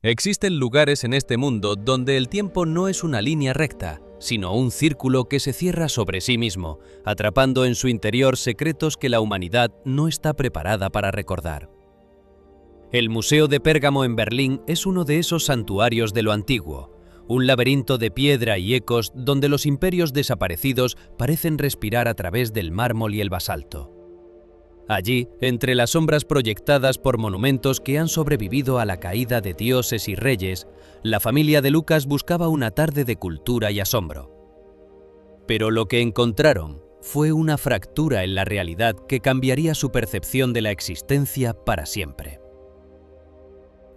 Existen lugares en este mundo donde el tiempo no es una línea recta, sino un círculo que se cierra sobre sí mismo, atrapando en su interior secretos que la humanidad no está preparada para recordar. El Museo de Pérgamo en Berlín es uno de esos santuarios de lo antiguo, un laberinto de piedra y ecos donde los imperios desaparecidos parecen respirar a través del mármol y el basalto. Allí, entre las sombras proyectadas por monumentos que han sobrevivido a la caída de dioses y reyes, la familia de Lucas buscaba una tarde de cultura y asombro. Pero lo que encontraron fue una fractura en la realidad que cambiaría su percepción de la existencia para siempre.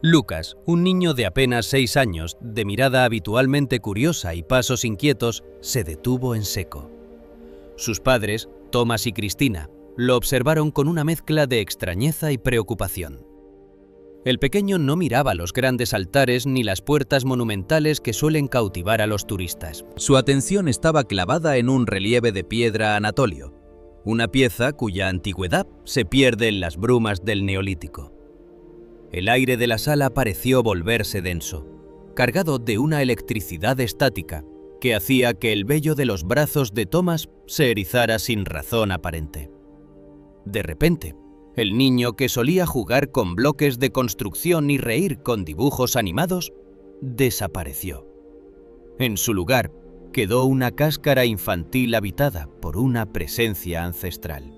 Lucas, un niño de apenas 6 años, de mirada habitualmente curiosa y pasos inquietos, se detuvo en seco. Sus padres, Thomas y Cristina, lo observaron con una mezcla de extrañeza y preocupación. El pequeño no miraba los grandes altares ni las puertas monumentales que suelen cautivar a los turistas. Su atención estaba clavada en un relieve de piedra anatolio, una pieza cuya antigüedad se pierde en las brumas del Neolítico. El aire de la sala pareció volverse denso, cargado de una electricidad estática que hacía que el vello de los brazos de Thomas se erizara sin razón aparente. De repente, el niño que solía jugar con bloques de construcción y reír con dibujos animados, desapareció. En su lugar, quedó una cáscara infantil habitada por una presencia ancestral.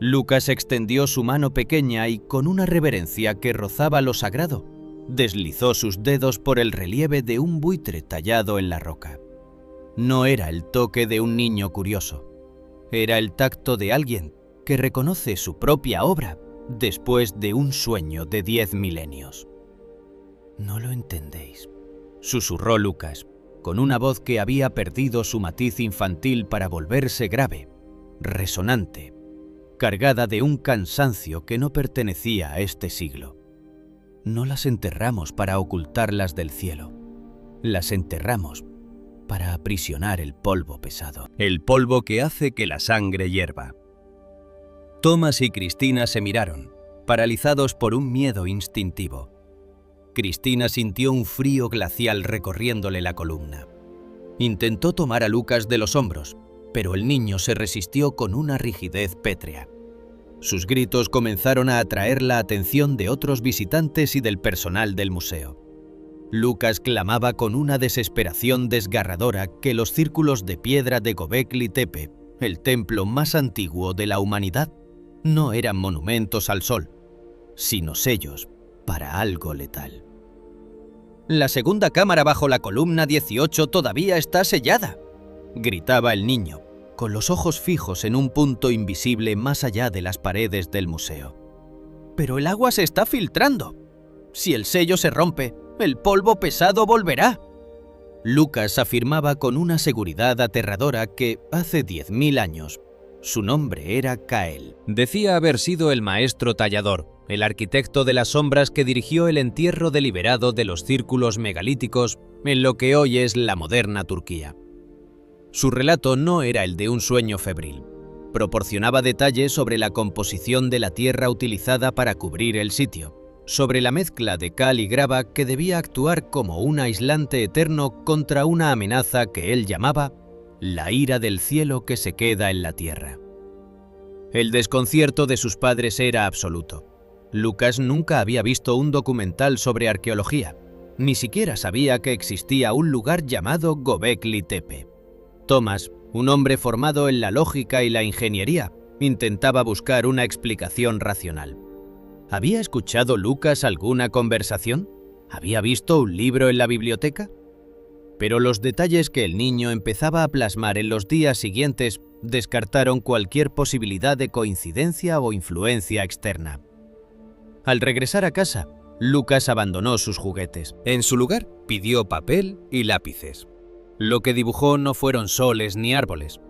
Lucas extendió su mano pequeña y, con una reverencia que rozaba lo sagrado, deslizó sus dedos por el relieve de un buitre tallado en la roca. No era el toque de un niño curioso, era el tacto de alguien que reconoce su propia obra después de un sueño de 10 milenios. «No lo entendéis», susurró Lucas, con una voz que había perdido su matiz infantil para volverse grave, resonante, cargada de un cansancio que no pertenecía a este siglo. «No las enterramos para ocultarlas del cielo, las enterramos para aprisionar el polvo pesado, el polvo que hace que la sangre hierva». Thomas y Cristina se miraron, paralizados por un miedo instintivo. Cristina sintió un frío glacial recorriéndole la columna. Intentó tomar a Lucas de los hombros, pero el niño se resistió con una rigidez pétrea. Sus gritos comenzaron a atraer la atención de otros visitantes y del personal del museo. Lucas clamaba con una desesperación desgarradora que los círculos de piedra de Göbekli Tepe, el templo más antiguo de la humanidad, no eran monumentos al sol, sino sellos para algo letal. «La segunda cámara bajo la columna 18 todavía está sellada», gritaba el niño, con los ojos fijos en un punto invisible más allá de las paredes del museo. «Pero el agua se está filtrando. Si el sello se rompe, el polvo pesado volverá». Lucas afirmaba con una seguridad aterradora que, hace 10.000 años, su nombre era Cael. Decía haber sido el maestro tallador, el arquitecto de las sombras que dirigió el entierro deliberado de los círculos megalíticos en lo que hoy es la moderna Turquía. Su relato no era el de un sueño febril. Proporcionaba detalles sobre la composición de la tierra utilizada para cubrir el sitio, sobre la mezcla de cal y grava que debía actuar como un aislante eterno contra una amenaza que él llamaba la ira del cielo que se queda en la tierra. El desconcierto de sus padres era absoluto. Lucas nunca había visto un documental sobre arqueología, ni siquiera sabía que existía un lugar llamado Göbekli Tepe. Thomas, un hombre formado en la lógica y la ingeniería, intentaba buscar una explicación racional. ¿Había escuchado Lucas alguna conversación? ¿Había visto un libro en la biblioteca? Pero los detalles que el niño empezaba a plasmar en los días siguientes descartaron cualquier posibilidad de coincidencia o influencia externa. Al regresar a casa, Lucas abandonó sus juguetes. En su lugar, pidió papel y lápices. Lo que dibujó no fueron soles ni árboles.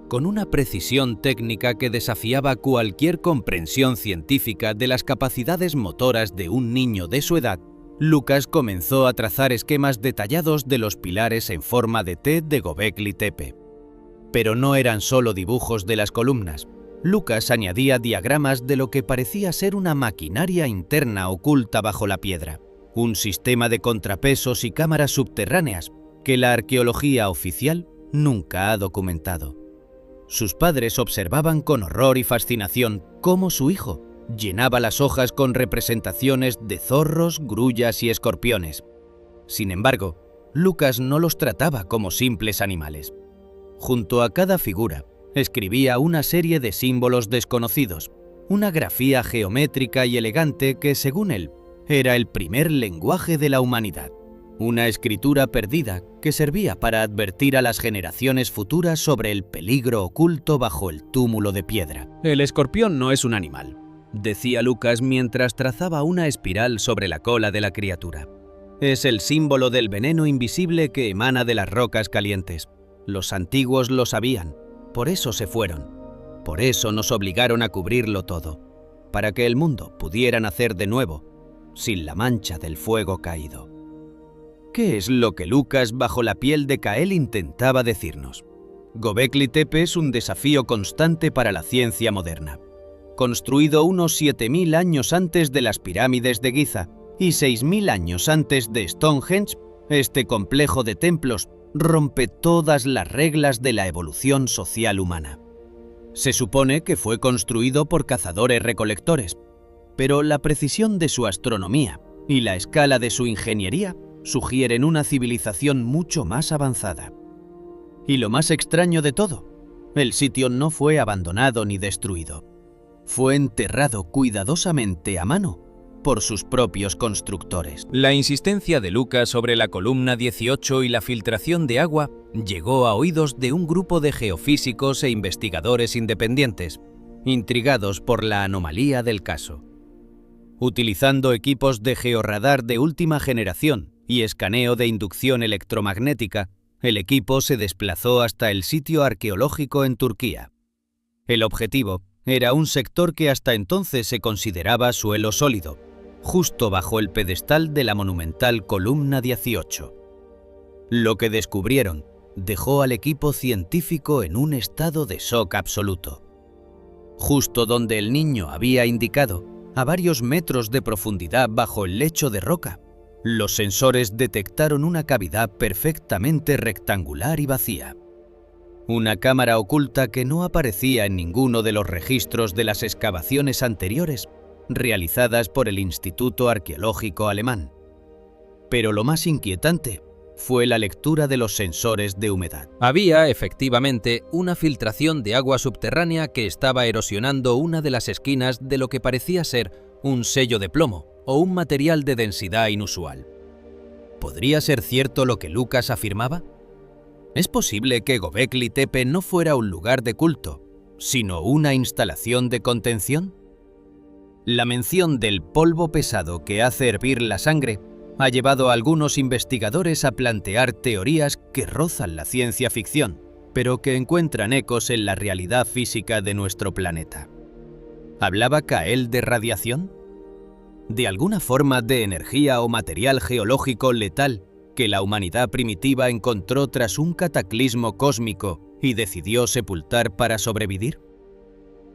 Con una precisión técnica que desafiaba cualquier comprensión científica de las capacidades motoras de un niño de su edad, Lucas comenzó a trazar esquemas detallados de los pilares en forma de T de Göbekli Tepe. Pero no eran solo dibujos de las columnas. Lucas añadía diagramas de lo que parecía ser una maquinaria interna oculta bajo la piedra. un sistema de contrapesos y cámaras subterráneas que la arqueología oficial nunca ha documentado. Sus padres observaban con horror y fascinación cómo su hijo llenaba las hojas con representaciones de zorros, grullas y escorpiones. Sin embargo, Lucas no los trataba como simples animales. Junto a cada figura, escribía una serie de símbolos desconocidos, una grafía geométrica y elegante que, según él, era el primer lenguaje de la humanidad. Una escritura perdida que servía para advertir a las generaciones futuras sobre el peligro oculto bajo el túmulo de piedra. El escorpión no es un animal, decía Lucas mientras trazaba una espiral sobre la cola de la criatura. Es el símbolo del veneno invisible que emana de las rocas calientes. Los antiguos lo sabían, por eso se fueron. Por eso nos obligaron a cubrirlo todo, para que el mundo pudiera nacer de nuevo, sin la mancha del fuego caído. ¿Qué es lo que Lucas bajo la piel de Cael intentaba decirnos? Göbekli Tepe es un desafío constante para la ciencia moderna. Construido unos 7000 años antes de las pirámides de Giza y 6000 años antes de Stonehenge, este complejo de templos rompe todas las reglas de la evolución social humana. Se supone que fue construido por cazadores-recolectores, pero la precisión de su astronomía y la escala de su ingeniería sugieren una civilización mucho más avanzada. Y lo más extraño de todo, el sitio no fue abandonado ni destruido. Fue enterrado cuidadosamente a mano por sus propios constructores. La insistencia de Lucas sobre la columna 18 y la filtración de agua llegó a oídos de un grupo de geofísicos e investigadores independientes, intrigados por la anomalía del caso. Utilizando equipos de georradar de última generación y escaneo de inducción electromagnética, el equipo se desplazó hasta el sitio arqueológico en Turquía. El objetivo era un sector que hasta entonces se consideraba suelo sólido, justo bajo el pedestal de la monumental columna 18. Lo que descubrieron dejó al equipo científico en un estado de shock absoluto. Justo donde el niño había indicado, a varios metros de profundidad bajo el lecho de roca, los sensores detectaron una cavidad perfectamente rectangular y vacía. Una cámara oculta que no aparecía en ninguno de los registros de las excavaciones anteriores realizadas por el Instituto Arqueológico Alemán. Pero lo más inquietante fue la lectura de los sensores de humedad. Había, efectivamente, una filtración de agua subterránea que estaba erosionando una de las esquinas de lo que parecía ser un sello de plomo o un material de densidad inusual. ¿Podría ser cierto lo que Lucas afirmaba? ¿Es posible que Göbekli Tepe no fuera un lugar de culto, sino una instalación de contención? La mención del polvo pesado que hace hervir la sangre ha llevado a algunos investigadores a plantear teorías que rozan la ciencia ficción, pero que encuentran ecos en la realidad física de nuestro planeta. ¿Hablaba Cael de radiación? ¿De alguna forma de energía o material geológico letal que la humanidad primitiva encontró tras un cataclismo cósmico y decidió sepultar para sobrevivir?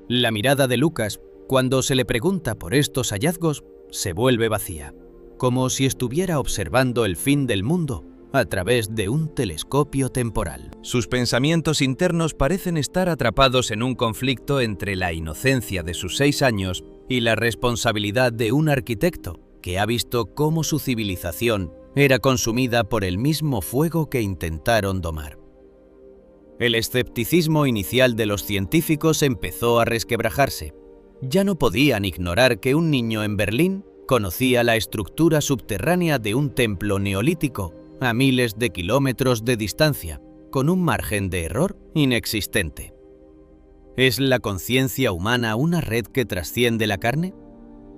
La mirada de Lucas, cuando se le pregunta por estos hallazgos, se vuelve vacía, como si estuviera observando el fin del mundo a través de un telescopio temporal. Sus pensamientos internos parecen estar atrapados en un conflicto entre la inocencia de sus 6 años y la responsabilidad de un arquitecto que ha visto cómo su civilización era consumida por el mismo fuego que intentaron domar. El escepticismo inicial de los científicos empezó a resquebrajarse. Ya no podían ignorar que un niño en Berlín conocía la estructura subterránea de un templo neolítico a miles de kilómetros de distancia, con un margen de error inexistente. ¿Es la conciencia humana una red que trasciende la carne?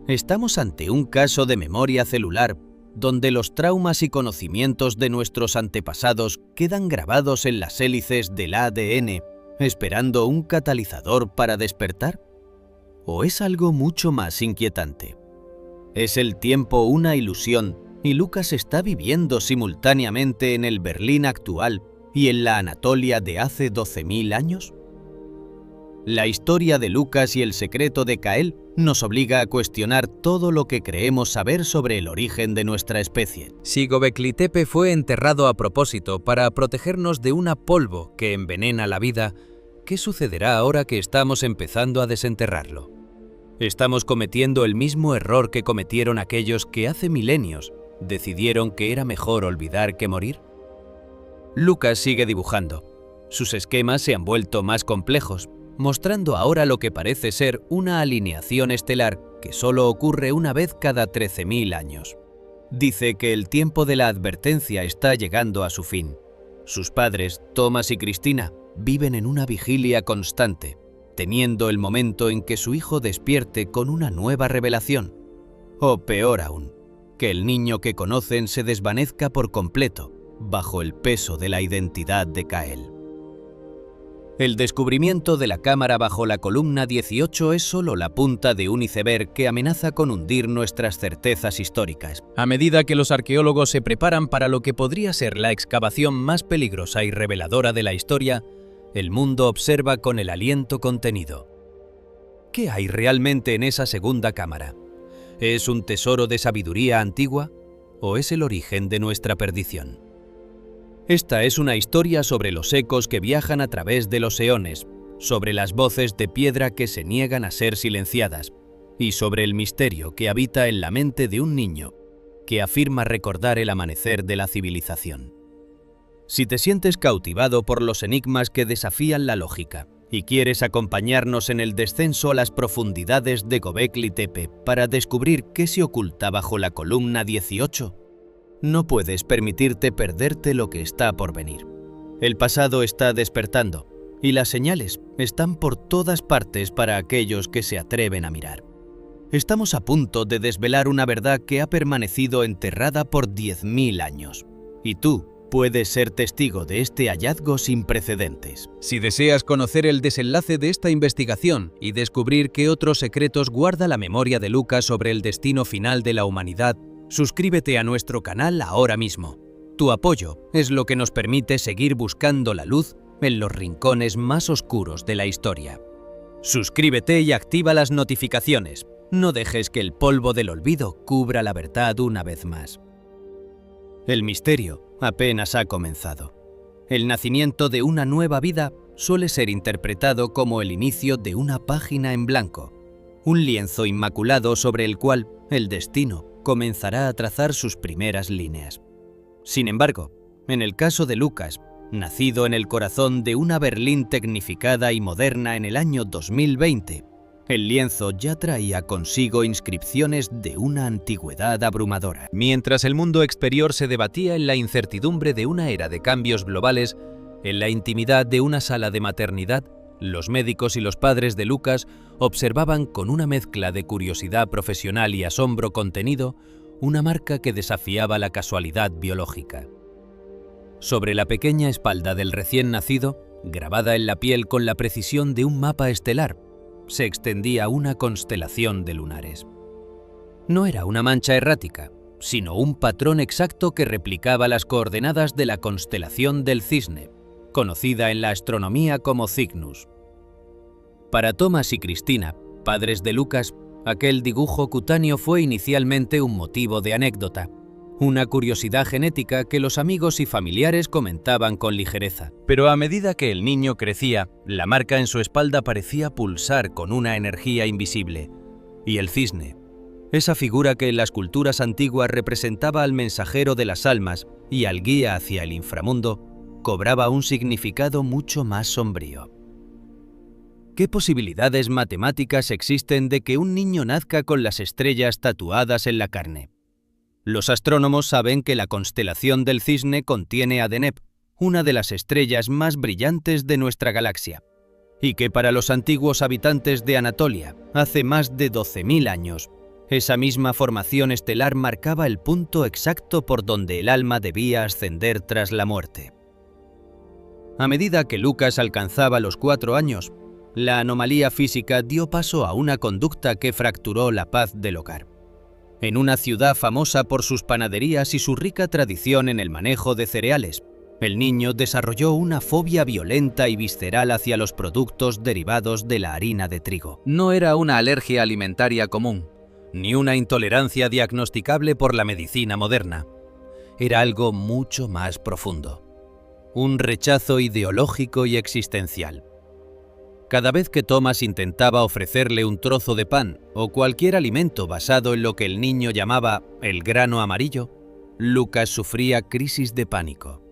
¿Estamos ante un caso de memoria celular donde los traumas y conocimientos de nuestros antepasados quedan grabados en las hélices del ADN, esperando un catalizador para despertar? ¿O es algo mucho más inquietante? ¿Es el tiempo una ilusión y Lucas está viviendo simultáneamente en el Berlín actual y en la Anatolia de hace 12.000 años? La historia de Lucas y el secreto de Cael nos obliga a cuestionar todo lo que creemos saber sobre el origen de nuestra especie. Si Göbekli Tepe fue enterrado a propósito para protegernos de una polvo que envenena la vida, ¿qué sucederá ahora que estamos empezando a desenterrarlo? ¿Estamos cometiendo el mismo error que cometieron aquellos que hace milenios decidieron que era mejor olvidar que morir? Lucas sigue dibujando. Sus esquemas se han vuelto más complejos, mostrando ahora lo que parece ser una alineación estelar que solo ocurre una vez cada 13.000 años. Dice que el tiempo de la advertencia está llegando a su fin. Sus padres, Thomas y Cristina, viven en una vigilia constante, temiendo el momento en que su hijo despierte con una nueva revelación. O peor aún, que el niño que conocen se desvanezca por completo bajo el peso de la identidad de Kael. El descubrimiento de la cámara bajo la columna 18 es solo la punta de un iceberg que amenaza con hundir nuestras certezas históricas. A medida que los arqueólogos se preparan para lo que podría ser la excavación más peligrosa y reveladora de la historia, el mundo observa con el aliento contenido. ¿Qué hay realmente en esa segunda cámara? ¿Es un tesoro de sabiduría antigua o es el origen de nuestra perdición? Esta es una historia sobre los ecos que viajan a través de los eones, sobre las voces de piedra que se niegan a ser silenciadas y sobre el misterio que habita en la mente de un niño que afirma recordar el amanecer de la civilización. Si te sientes cautivado por los enigmas que desafían la lógica y quieres acompañarnos en el descenso a las profundidades de Göbekli Tepe para descubrir qué se oculta bajo la columna 18, no puedes permitirte perderte lo que está por venir. El pasado está despertando y las señales están por todas partes para aquellos que se atreven a mirar. Estamos a punto de desvelar una verdad que ha permanecido enterrada por 10.000 años. Y tú puedes ser testigo de este hallazgo sin precedentes. Si deseas conocer el desenlace de esta investigación y descubrir qué otros secretos guarda la memoria de Lucas sobre el destino final de la humanidad, suscríbete a nuestro canal ahora mismo. Tu apoyo es lo que nos permite seguir buscando la luz en los rincones más oscuros de la historia. Suscríbete y activa las notificaciones. No dejes que el polvo del olvido cubra la verdad una vez más. El misterio apenas ha comenzado. El nacimiento de una nueva vida suele ser interpretado como el inicio de una página en blanco, un lienzo inmaculado sobre el cual el destino comenzará a trazar sus primeras líneas. Sin embargo, en el caso de Lucas, nacido en el corazón de una Berlín tecnificada y moderna en el año 2020, el lienzo ya traía consigo inscripciones de una antigüedad abrumadora. Mientras el mundo exterior se debatía en la incertidumbre de una era de cambios globales, en la intimidad de una sala de maternidad, los médicos y los padres de Lucas observaban con una mezcla de curiosidad profesional y asombro contenido una marca que desafiaba la casualidad biológica. Sobre la pequeña espalda del recién nacido, grabada en la piel con la precisión de un mapa estelar, se extendía una constelación de lunares. No era una mancha errática, sino un patrón exacto que replicaba las coordenadas de la constelación del Cisne, conocida en la astronomía como Cygnus. Para Thomas y Cristina, padres de Lucas, aquel dibujo cutáneo fue inicialmente un motivo de anécdota, una curiosidad genética que los amigos y familiares comentaban con ligereza. Pero a medida que el niño crecía, la marca en su espalda parecía pulsar con una energía invisible. Y el cisne, esa figura que en las culturas antiguas representaba al mensajero de las almas y al guía hacia el inframundo, cobraba un significado mucho más sombrío. ¿Qué posibilidades matemáticas existen de que un niño nazca con las estrellas tatuadas en la carne? Los astrónomos saben que la constelación del Cisne contiene a Deneb, una de las estrellas más brillantes de nuestra galaxia, y que para los antiguos habitantes de Anatolia, hace más de 12.000 años, esa misma formación estelar marcaba el punto exacto por donde el alma debía ascender tras la muerte. A medida que Lucas alcanzaba los 4 años, la anomalía física dio paso a una conducta que fracturó la paz del hogar. En una ciudad famosa por sus panaderías y su rica tradición en el manejo de cereales, El niño desarrolló una fobia violenta y visceral hacia los productos derivados de la harina de trigo. No era una alergia alimentaria común, ni una intolerancia diagnosticable por la medicina moderna. Era algo mucho más profundo. Un rechazo ideológico y existencial. Cada vez que Thomas intentaba ofrecerle un trozo de pan o cualquier alimento basado en lo que el niño llamaba el grano amarillo, Lucas sufría crisis de pánico.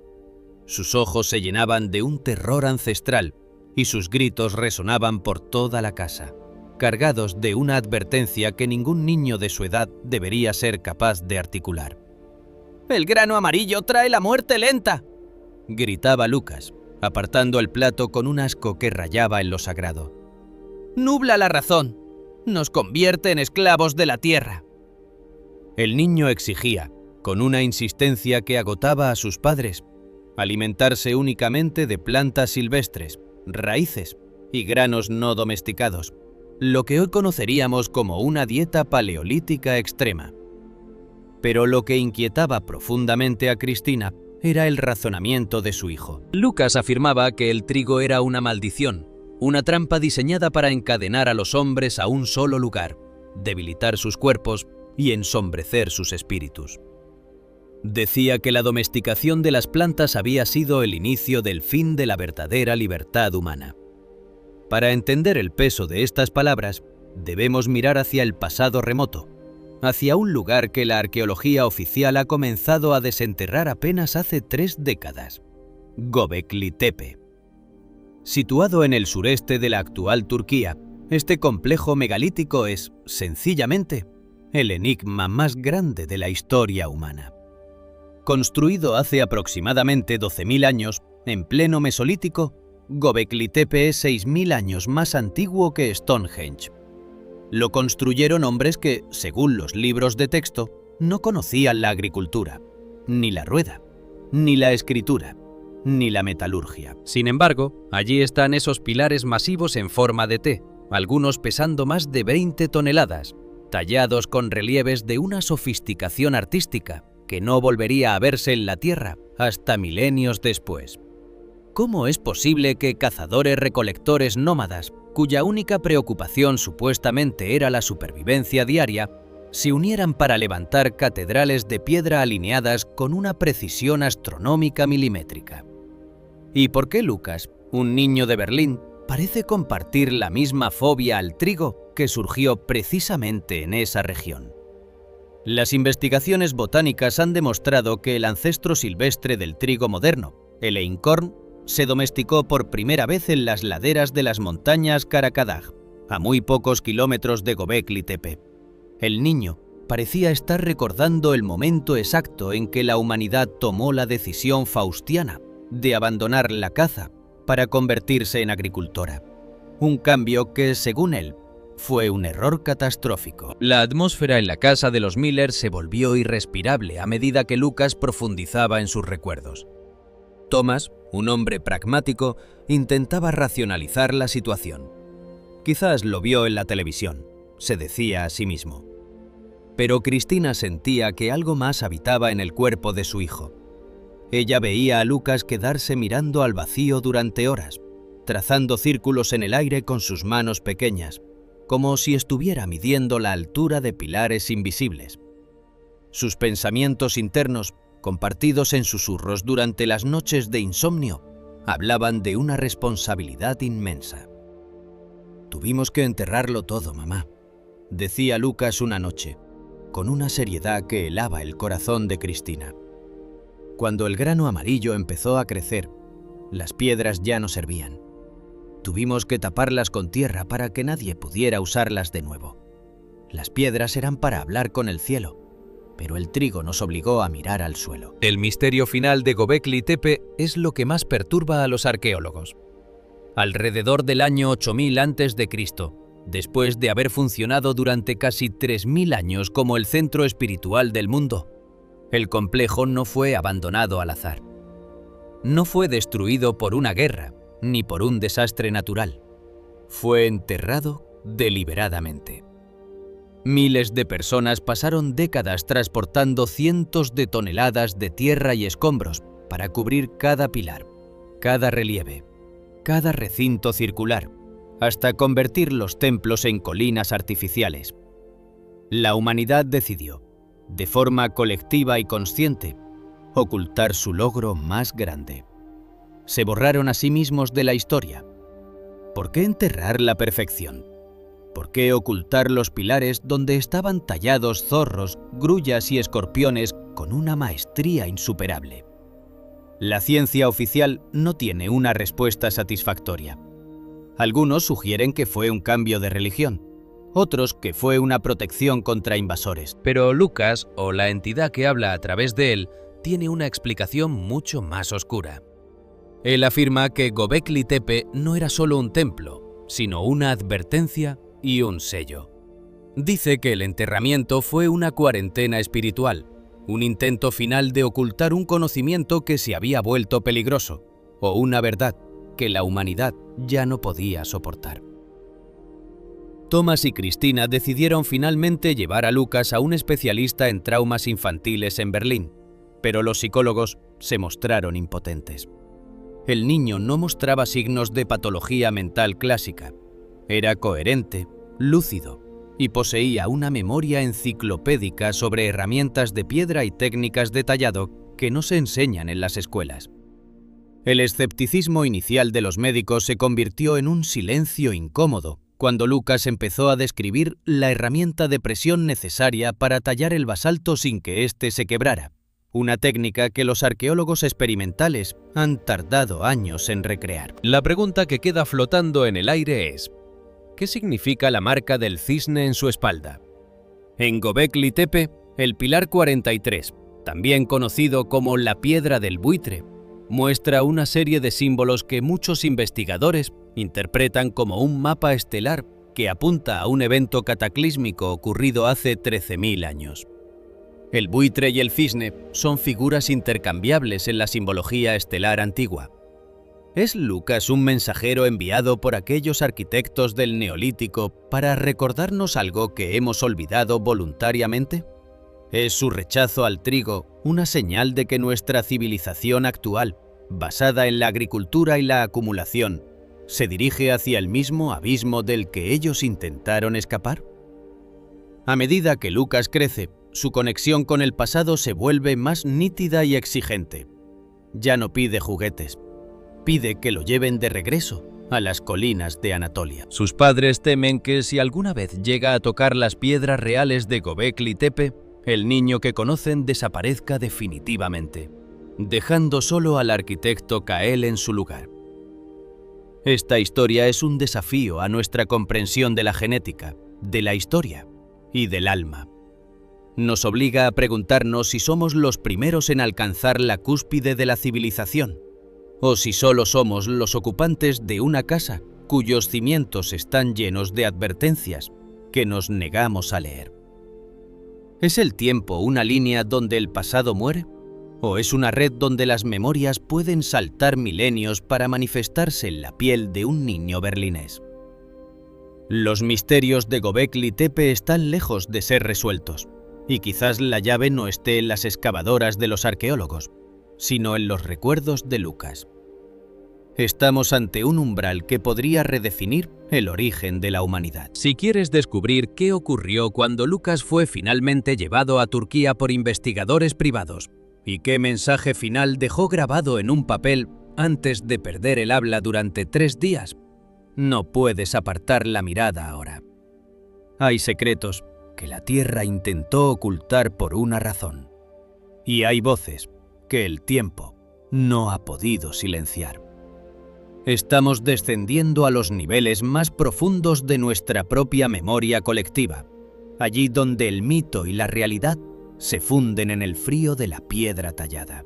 Sus ojos se llenaban de un terror ancestral y sus gritos resonaban por toda la casa, cargados de una advertencia que ningún niño de su edad debería ser capaz de articular. «¡El grano amarillo trae la muerte lenta!», gritaba Lucas, apartando el plato con un asco que rayaba en lo sagrado. «¡Nubla la razón! ¡Nos convierte en esclavos de la tierra!». El niño exigía, con una insistencia que agotaba a sus padres, alimentarse únicamente de plantas silvestres, raíces y granos no domesticados, lo que hoy conoceríamos como una dieta paleolítica extrema. Pero lo que inquietaba profundamente a Cristina era el razonamiento de su hijo. Lucas afirmaba que el trigo era una maldición, una trampa diseñada para encadenar a los hombres a un solo lugar, debilitar sus cuerpos y ensombrecer sus espíritus. Decía que la domesticación de las plantas había sido el inicio del fin de la verdadera libertad humana. Para entender el peso de estas palabras, debemos mirar hacia el pasado remoto, hacia un lugar que la arqueología oficial ha comenzado a desenterrar apenas hace 3 décadas: Göbekli Tepe. Situado en el sureste de la actual Turquía, este complejo megalítico es, sencillamente, el enigma más grande de la historia humana. Construido hace aproximadamente 12.000 años, en pleno Mesolítico, Göbekli Tepe es 6.000 años más antiguo que Stonehenge. Lo construyeron hombres que, según los libros de texto, no conocían la agricultura, ni la rueda, ni la escritura, ni la metalurgia. Sin embargo, allí están esos pilares masivos en forma de T, algunos pesando más de 20 toneladas, tallados con relieves de una sofisticación artística que no volvería a verse en la Tierra hasta milenios después. ¿Cómo es posible que cazadores-recolectores nómadas, cuya única preocupación supuestamente era la supervivencia diaria, se unieran para levantar catedrales de piedra alineadas con una precisión astronómica milimétrica? ¿Y por qué Lucas, un niño de Berlín, parece compartir la misma fobia al trigo que surgió precisamente en esa región? Las investigaciones botánicas han demostrado que el ancestro silvestre del trigo moderno, el einkorn, se domesticó por primera vez en las laderas de las montañas Karakadaj, a muy pocos kilómetros de Göbekli Tepe. El niño parecía estar recordando el momento exacto en que la humanidad tomó la decisión faustiana de abandonar la caza para convertirse en agricultora. Un cambio que, según él, fue un error catastrófico. La atmósfera en la casa de los Miller se volvió irrespirable a medida que Lucas profundizaba en sus recuerdos. Thomas, un hombre pragmático, intentaba racionalizar la situación. Quizás lo vio en la televisión, se decía a sí mismo. Pero Cristina sentía que algo más habitaba en el cuerpo de su hijo. Ella veía a Lucas quedarse mirando al vacío durante horas, trazando círculos en el aire con sus manos pequeñas, como si estuviera midiendo la altura de pilares invisibles. Sus pensamientos internos, compartidos en susurros durante las noches de insomnio, hablaban de una responsabilidad inmensa. «Tuvimos que enterrarlo todo, mamá», decía Lucas una noche, con una seriedad que helaba el corazón de Cristina. Cuando el grano amarillo empezó a crecer, las piedras ya no servían. Tuvimos que taparlas con tierra para que nadie pudiera usarlas de nuevo. Las piedras eran para hablar con el cielo, pero el trigo nos obligó a mirar al suelo. El misterio final de Göbekli Tepe es lo que más perturba a los arqueólogos. Alrededor del año 8000 a.C., después de haber funcionado durante casi 3000 años como el centro espiritual del mundo, el complejo no fue abandonado al azar. No fue destruido por una guerra, ni por un desastre natural. Fue enterrado deliberadamente. Miles de personas pasaron décadas transportando cientos de toneladas de tierra y escombros para cubrir cada pilar, cada relieve, cada recinto circular, hasta convertir los templos en colinas artificiales. La humanidad decidió, de forma colectiva y consciente, ocultar su logro más grande. Se borraron a sí mismos de la historia. ¿Por qué enterrar la perfección? ¿Por qué ocultar los pilares donde estaban tallados zorros, grullas y escorpiones con una maestría insuperable? La ciencia oficial no tiene una respuesta satisfactoria. Algunos sugieren que fue un cambio de religión, otros que fue una protección contra invasores. Pero Lucas, o la entidad que habla a través de él, tiene una explicación mucho más oscura. Él afirma que Göbekli Tepe no era solo un templo, sino una advertencia y un sello. Dice que el enterramiento fue una cuarentena espiritual, un intento final de ocultar un conocimiento que se había vuelto peligroso, o una verdad que la humanidad ya no podía soportar. Thomas y Cristina decidieron finalmente llevar a Lucas a un especialista en traumas infantiles en Berlín, pero los psicólogos se mostraron impotentes. El niño no mostraba signos de patología mental clásica. Era coherente, lúcido y poseía una memoria enciclopédica sobre herramientas de piedra y técnicas de tallado que no se enseñan en las escuelas. El escepticismo inicial de los médicos se convirtió en un silencio incómodo cuando Lucas empezó a describir la herramienta de presión necesaria para tallar el basalto sin que éste se quebrara, una técnica que los arqueólogos experimentales han tardado años en recrear. La pregunta que queda flotando en el aire es: ¿qué significa la marca del cisne en su espalda? En Göbekli Tepe, el pilar 43, también conocido como la piedra del buitre, muestra una serie de símbolos que muchos investigadores interpretan como un mapa estelar que apunta a un evento cataclísmico ocurrido hace 13.000 años. El buitre y el cisne son figuras intercambiables en la simbología estelar antigua. ¿Es Lucas un mensajero enviado por aquellos arquitectos del Neolítico para recordarnos algo que hemos olvidado voluntariamente? ¿Es su rechazo al trigo una señal de que nuestra civilización actual, basada en la agricultura y la acumulación, se dirige hacia el mismo abismo del que ellos intentaron escapar? A medida que Lucas crece, su conexión con el pasado se vuelve más nítida y exigente. Ya no pide juguetes. Pide que lo lleven de regreso a las colinas de Anatolia. Sus padres temen que si alguna vez llega a tocar las piedras reales de Göbekli Tepe, el niño que conocen desaparezca definitivamente, dejando solo al arquitecto Kael en su lugar. Esta historia es un desafío a nuestra comprensión de la genética, de la historia y del alma. Nos obliga a preguntarnos si somos los primeros en alcanzar la cúspide de la civilización, o si solo somos los ocupantes de una casa cuyos cimientos están llenos de advertencias que nos negamos a leer. ¿Es el tiempo una línea donde el pasado muere? ¿O es una red donde las memorias pueden saltar milenios para manifestarse en la piel de un niño berlinés? Los misterios de Göbekli Tepe están lejos de ser resueltos, y quizás la llave no esté en las excavadoras de los arqueólogos, sino en los recuerdos de Lucas. Estamos ante un umbral que podría redefinir el origen de la humanidad. Si quieres descubrir qué ocurrió cuando Lucas fue finalmente llevado a Turquía por investigadores privados y qué mensaje final dejó grabado en un papel antes de perder el habla durante 3 días, no puedes apartar la mirada ahora. Hay secretos que la Tierra intentó ocultar por una razón, y hay voces que el tiempo no ha podido silenciar. Estamos descendiendo a los niveles más profundos de nuestra propia memoria colectiva, allí donde el mito y la realidad se funden en el frío de la piedra tallada.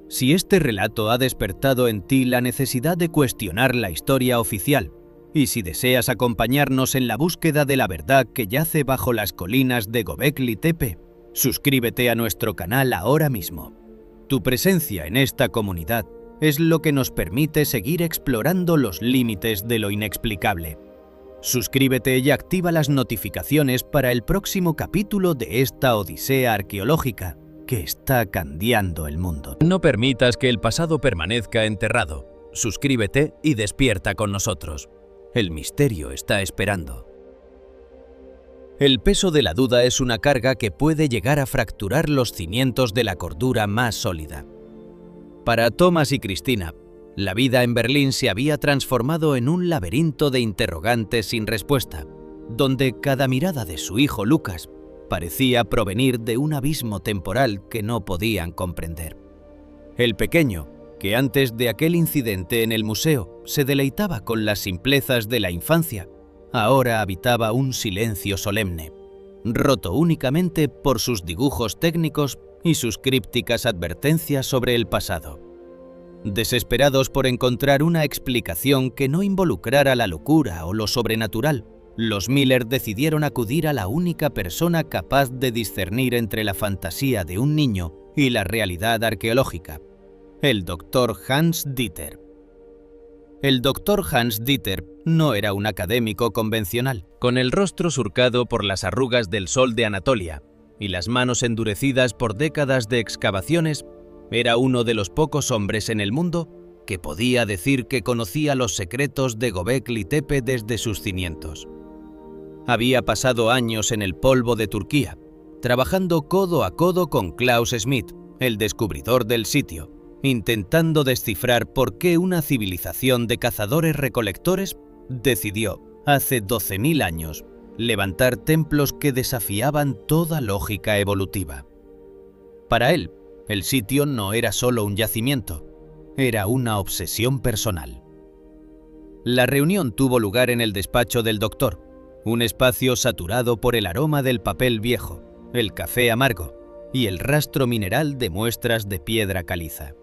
Si este relato ha despertado en ti la necesidad de cuestionar la historia oficial, y si deseas acompañarnos en la búsqueda de la verdad que yace bajo las colinas de Göbekli Tepe, suscríbete a nuestro canal ahora mismo. Tu presencia en esta comunidad es lo que nos permite seguir explorando los límites de lo inexplicable. Suscríbete y activa las notificaciones para el próximo capítulo de esta odisea arqueológica que está cambiando el mundo. No permitas que el pasado permanezca enterrado. Suscríbete y despierta con nosotros. El misterio está esperando. El peso de la duda es una carga que puede llegar a fracturar los cimientos de la cordura más sólida. Para Thomas y Cristina, la vida en Berlín se había transformado en un laberinto de interrogantes sin respuesta, donde cada mirada de su hijo Lucas parecía provenir de un abismo temporal que no podían comprender. El pequeño, que antes de aquel incidente en el museo se deleitaba con las simplezas de la infancia, ahora habitaba un silencio solemne, roto únicamente por sus dibujos técnicos y sus crípticas advertencias sobre el pasado. Desesperados por encontrar una explicación que no involucrara la locura o lo sobrenatural, los Miller decidieron acudir a la única persona capaz de discernir entre la fantasía de un niño y la realidad arqueológica, el Dr. Hans Dieter. El Dr. Hans Dieter no era un académico convencional. Con el rostro surcado por las arrugas del sol de Anatolia y las manos endurecidas por décadas de excavaciones, era uno de los pocos hombres en el mundo que podía decir que conocía los secretos de Göbekli Tepe desde sus cimientos. Había pasado años en el polvo de Turquía, trabajando codo a codo con Klaus Schmidt, el descubridor del sitio, intentando descifrar por qué una civilización de cazadores-recolectores decidió, hace 12.000 años, levantar templos que desafiaban toda lógica evolutiva. Para él, el sitio no era solo un yacimiento, era una obsesión personal. La reunión tuvo lugar en el despacho del doctor, un espacio saturado por el aroma del papel viejo, el café amargo y el rastro mineral de muestras de piedra caliza.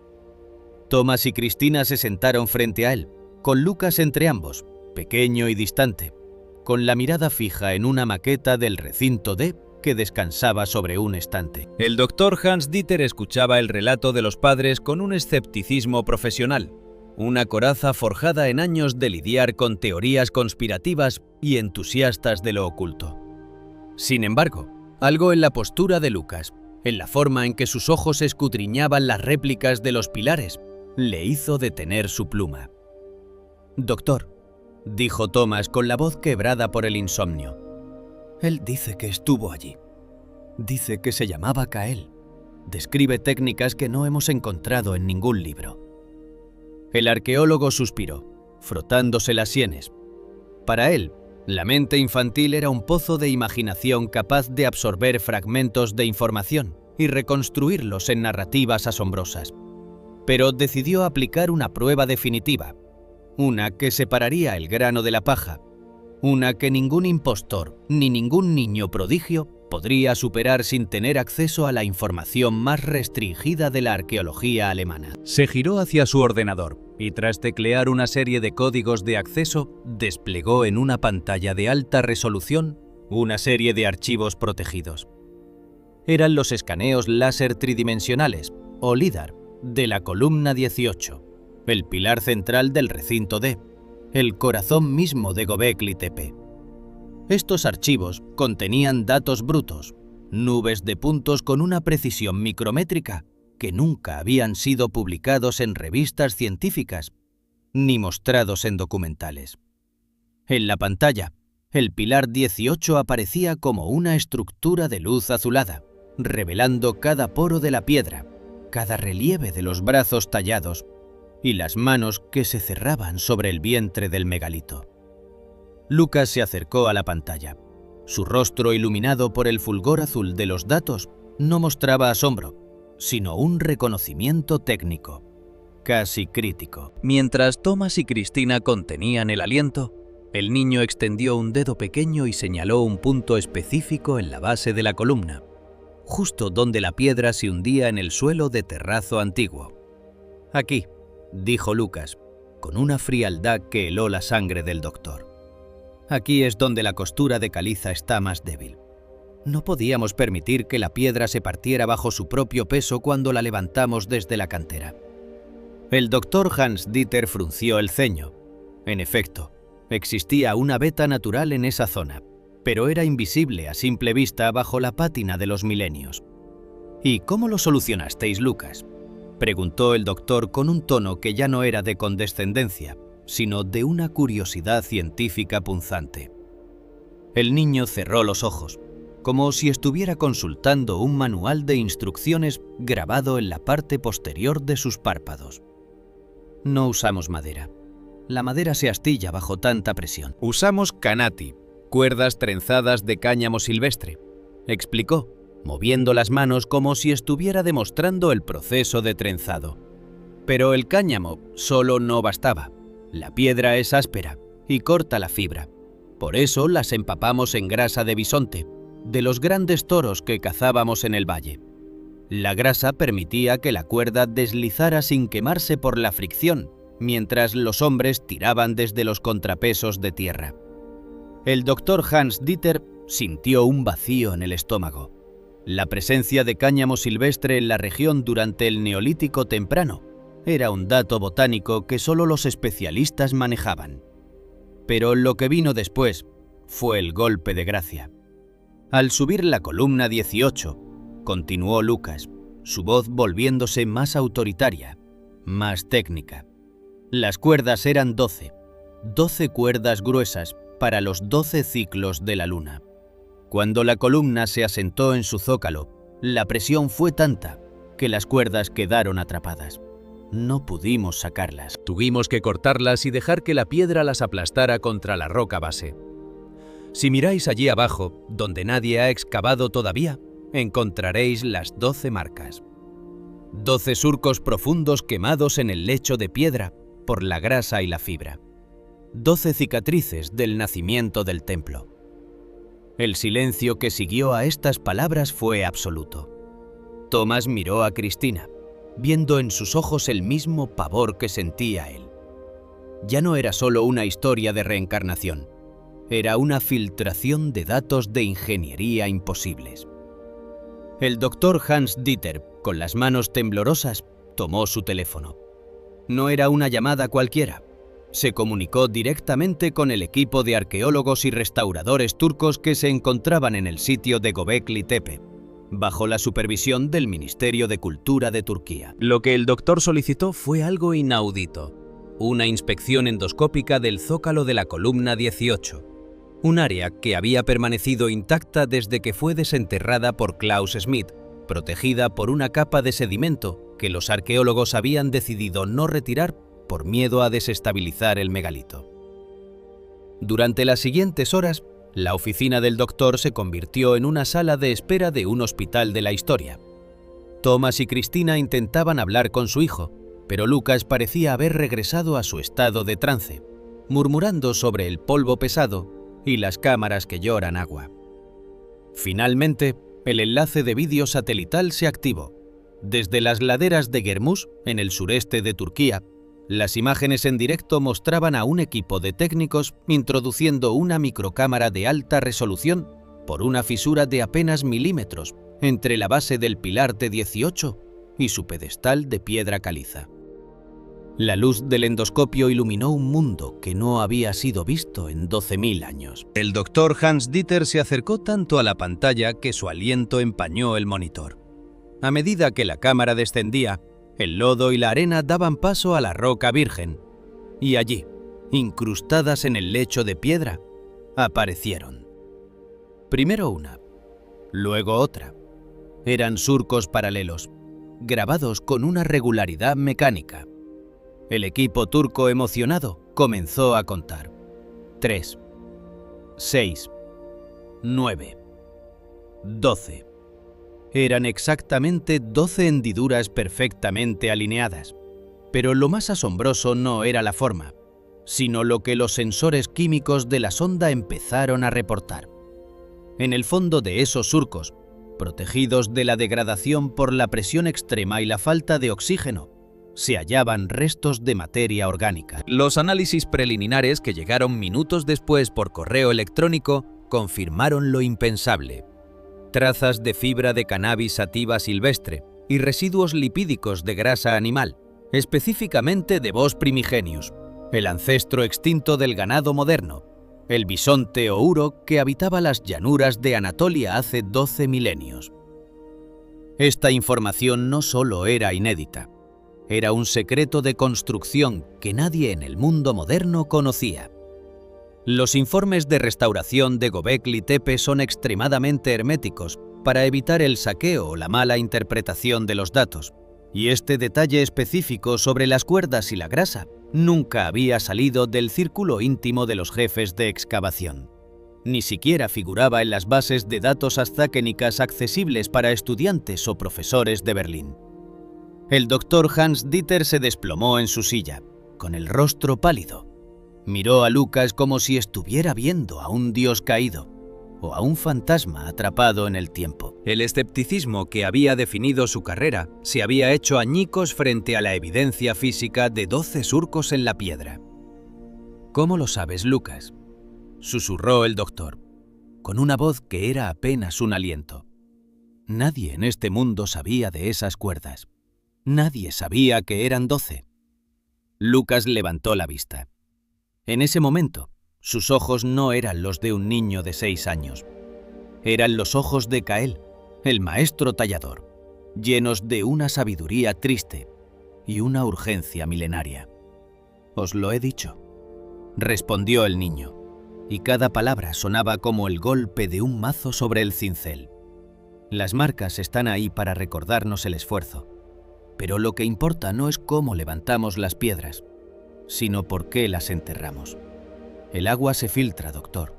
Thomas y Cristina se sentaron frente a él, con Lucas entre ambos, pequeño y distante, con la mirada fija en una maqueta del recinto D que descansaba sobre un estante. El doctor Hans Dieter escuchaba el relato de los padres con un escepticismo profesional, una coraza forjada en años de lidiar con teorías conspirativas y entusiastas de lo oculto. Sin embargo, algo en la postura de Lucas, en la forma en que sus ojos escudriñaban las réplicas de los pilares, le hizo detener su pluma. «Doctor», dijo Thomas con la voz quebrada por el insomnio, «él dice que estuvo allí. Dice que se llamaba Kael. Describe técnicas que no hemos encontrado en ningún libro». El arqueólogo suspiró, frotándose las sienes. Para él, la mente infantil era un pozo de imaginación capaz de absorber fragmentos de información y reconstruirlos en narrativas asombrosas. Pero decidió aplicar una prueba definitiva, una que separaría el grano de la paja, una que ningún impostor ni ningún niño prodigio podría superar sin tener acceso a la información más restringida de la arqueología alemana. Se giró hacia su ordenador y tras teclear una serie de códigos de acceso, desplegó en una pantalla de alta resolución una serie de archivos protegidos. Eran los escaneos láser tridimensionales, o LIDAR, de la columna 18, el pilar central del recinto D, el corazón mismo de Göbekli Tepe. Estos archivos contenían datos brutos, nubes de puntos con una precisión micrométrica que nunca habían sido publicados en revistas científicas ni mostrados en documentales. En la pantalla, el pilar 18 aparecía como una estructura de luz azulada, revelando cada poro de la piedra, cada relieve de los brazos tallados y las manos que se cerraban sobre el vientre del megalito. Lucas se acercó a la pantalla. Su rostro, iluminado por el fulgor azul de los datos, no mostraba asombro, sino un reconocimiento técnico, casi crítico. Mientras Thomas y Cristina contenían el aliento, el niño extendió un dedo pequeño y señaló un punto específico en la base de la columna, justo donde la piedra se hundía en el suelo de terrazo antiguo. «Aquí», dijo Lucas, con una frialdad que heló la sangre del doctor. «Aquí es donde la costura de caliza está más débil. No podíamos permitir que la piedra se partiera bajo su propio peso cuando la levantamos desde la cantera». El doctor Hans Dieter frunció el ceño. En efecto, existía una veta natural en esa zona, pero era invisible a simple vista bajo la pátina de los milenios. ¿Y cómo lo solucionasteis, Lucas?, preguntó el doctor con un tono que ya no era de condescendencia, sino de una curiosidad científica punzante. El niño cerró los ojos, como si estuviera consultando un manual de instrucciones grabado en la parte posterior de sus párpados. No usamos madera. La madera se astilla bajo tanta presión. Usamos canati, cuerdas trenzadas de cáñamo silvestre, explicó, moviendo las manos como si estuviera demostrando el proceso de trenzado. Pero el cáñamo solo no bastaba. La piedra es áspera y corta la fibra. Por eso las empapamos en grasa de bisonte, de los grandes toros que cazábamos en el valle. La grasa permitía que la cuerda deslizara sin quemarse por la fricción, mientras los hombres tiraban desde los contrapesos de tierra. El doctor Hans Dieter sintió un vacío en el estómago. La presencia de cáñamo silvestre en la región durante el Neolítico temprano era un dato botánico que solo los especialistas manejaban. Pero lo que vino después fue el golpe de gracia. Al subir la columna 18, continuó Lucas, su voz volviéndose más autoritaria, más técnica. Las cuerdas eran 12 cuerdas gruesas para los 12 ciclos de la luna. Cuando la columna se asentó en su zócalo, la presión fue tanta que las cuerdas quedaron atrapadas. No pudimos sacarlas. Tuvimos que cortarlas y dejar que la piedra las aplastara contra la roca base. Si miráis allí abajo, donde nadie ha excavado todavía, encontraréis las 12 marcas. 12 surcos profundos quemados en el lecho de piedra por la grasa y la fibra. 12 cicatrices del nacimiento del templo. El silencio que siguió a estas palabras fue absoluto. Tomás miró a Cristina, viendo en sus ojos el mismo pavor que sentía él. Ya no era solo una historia de reencarnación, era una filtración de datos de ingeniería imposibles. El doctor Hans Dieter, con las manos temblorosas, tomó su teléfono. No era una llamada cualquiera. Se comunicó directamente con el equipo de arqueólogos y restauradores turcos que se encontraban en el sitio de Göbekli Tepe, bajo la supervisión del Ministerio de Cultura de Turquía. Lo que el doctor solicitó fue algo inaudito: una inspección endoscópica del zócalo de la columna 18, un área que había permanecido intacta desde que fue desenterrada por Klaus Schmidt, protegida por una capa de sedimento que los arqueólogos habían decidido no retirar por miedo a desestabilizar el megalito. Durante las siguientes horas, la oficina del doctor se convirtió en una sala de espera de un hospital de la historia. Tomás y Cristina intentaban hablar con su hijo, pero Lucas parecía haber regresado a su estado de trance, murmurando sobre el polvo pesado y las cámaras que lloran agua. Finalmente, el enlace de vídeo satelital se activó. Desde las laderas de Germus, en el sureste de Turquía, las imágenes en directo mostraban a un equipo de técnicos introduciendo una microcámara de alta resolución por una fisura de apenas milímetros entre la base del pilar T18 y su pedestal de piedra caliza. La luz del endoscopio iluminó un mundo que no había sido visto en 12.000 años. El doctor Hans Dieter se acercó tanto a la pantalla que su aliento empañó el monitor. A medida que la cámara descendía, el lodo y la arena daban paso a la roca virgen, y allí, incrustadas en el lecho de piedra, aparecieron. Primero una, luego otra. Eran surcos paralelos, grabados con una regularidad mecánica. El equipo turco, emocionado, comenzó a contar. 3, 6, 9, 12. Eran exactamente 12 hendiduras perfectamente alineadas. Pero lo más asombroso no era la forma, sino lo que los sensores químicos de la sonda empezaron a reportar. En el fondo de esos surcos, protegidos de la degradación por la presión extrema y la falta de oxígeno, se hallaban restos de materia orgánica. Los análisis preliminares que llegaron minutos después por correo electrónico confirmaron lo impensable. Trazas de fibra de cannabis sativa silvestre y residuos lipídicos de grasa animal, específicamente de Bos primigenius, el ancestro extinto del ganado moderno, el bisonte o uro que habitaba las llanuras de Anatolia hace 12 milenios. Esta información no solo era inédita, era un secreto de construcción que nadie en el mundo moderno conocía. Los informes de restauración de Göbekli Tepe son extremadamente herméticos para evitar el saqueo o la mala interpretación de los datos, y este detalle específico sobre las cuerdas y la grasa nunca había salido del círculo íntimo de los jefes de excavación. Ni siquiera figuraba en las bases de datos aztecénicas accesibles para estudiantes o profesores de Berlín. El doctor Hans Dieter se desplomó en su silla, con el rostro pálido. Miró a Lucas como si estuviera viendo a un dios caído o a un fantasma atrapado en el tiempo. El escepticismo que había definido su carrera se había hecho añicos frente a la evidencia física de 12 surcos en la piedra. ¿Cómo lo sabes, Lucas?, susurró el doctor, con una voz que era apenas un aliento. Nadie en este mundo sabía de esas cuerdas. Nadie sabía que eran 12. Lucas levantó la vista. En ese momento, sus ojos no eran los de un niño de 6 años. Eran los ojos de Cael, el maestro tallador, llenos de una sabiduría triste y una urgencia milenaria. «Os lo he dicho», respondió el niño, y cada palabra sonaba como el golpe de un mazo sobre el cincel. Las marcas están ahí para recordarnos el esfuerzo, pero lo que importa no es cómo levantamos las piedras, sino por qué las enterramos. El agua se filtra, doctor.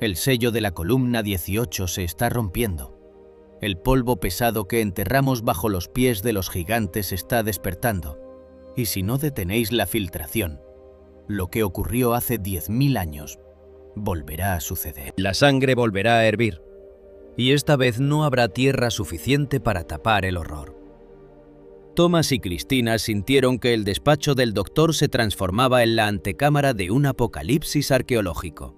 El sello de la columna 18 se está rompiendo. El polvo pesado que enterramos bajo los pies de los gigantes está despertando. Y si no detenéis la filtración, lo que ocurrió hace 10.000 años volverá a suceder. La sangre volverá a hervir, y esta vez no habrá tierra suficiente para tapar el horror. Thomas y Cristina sintieron que el despacho del doctor se transformaba en la antecámara de un apocalipsis arqueológico.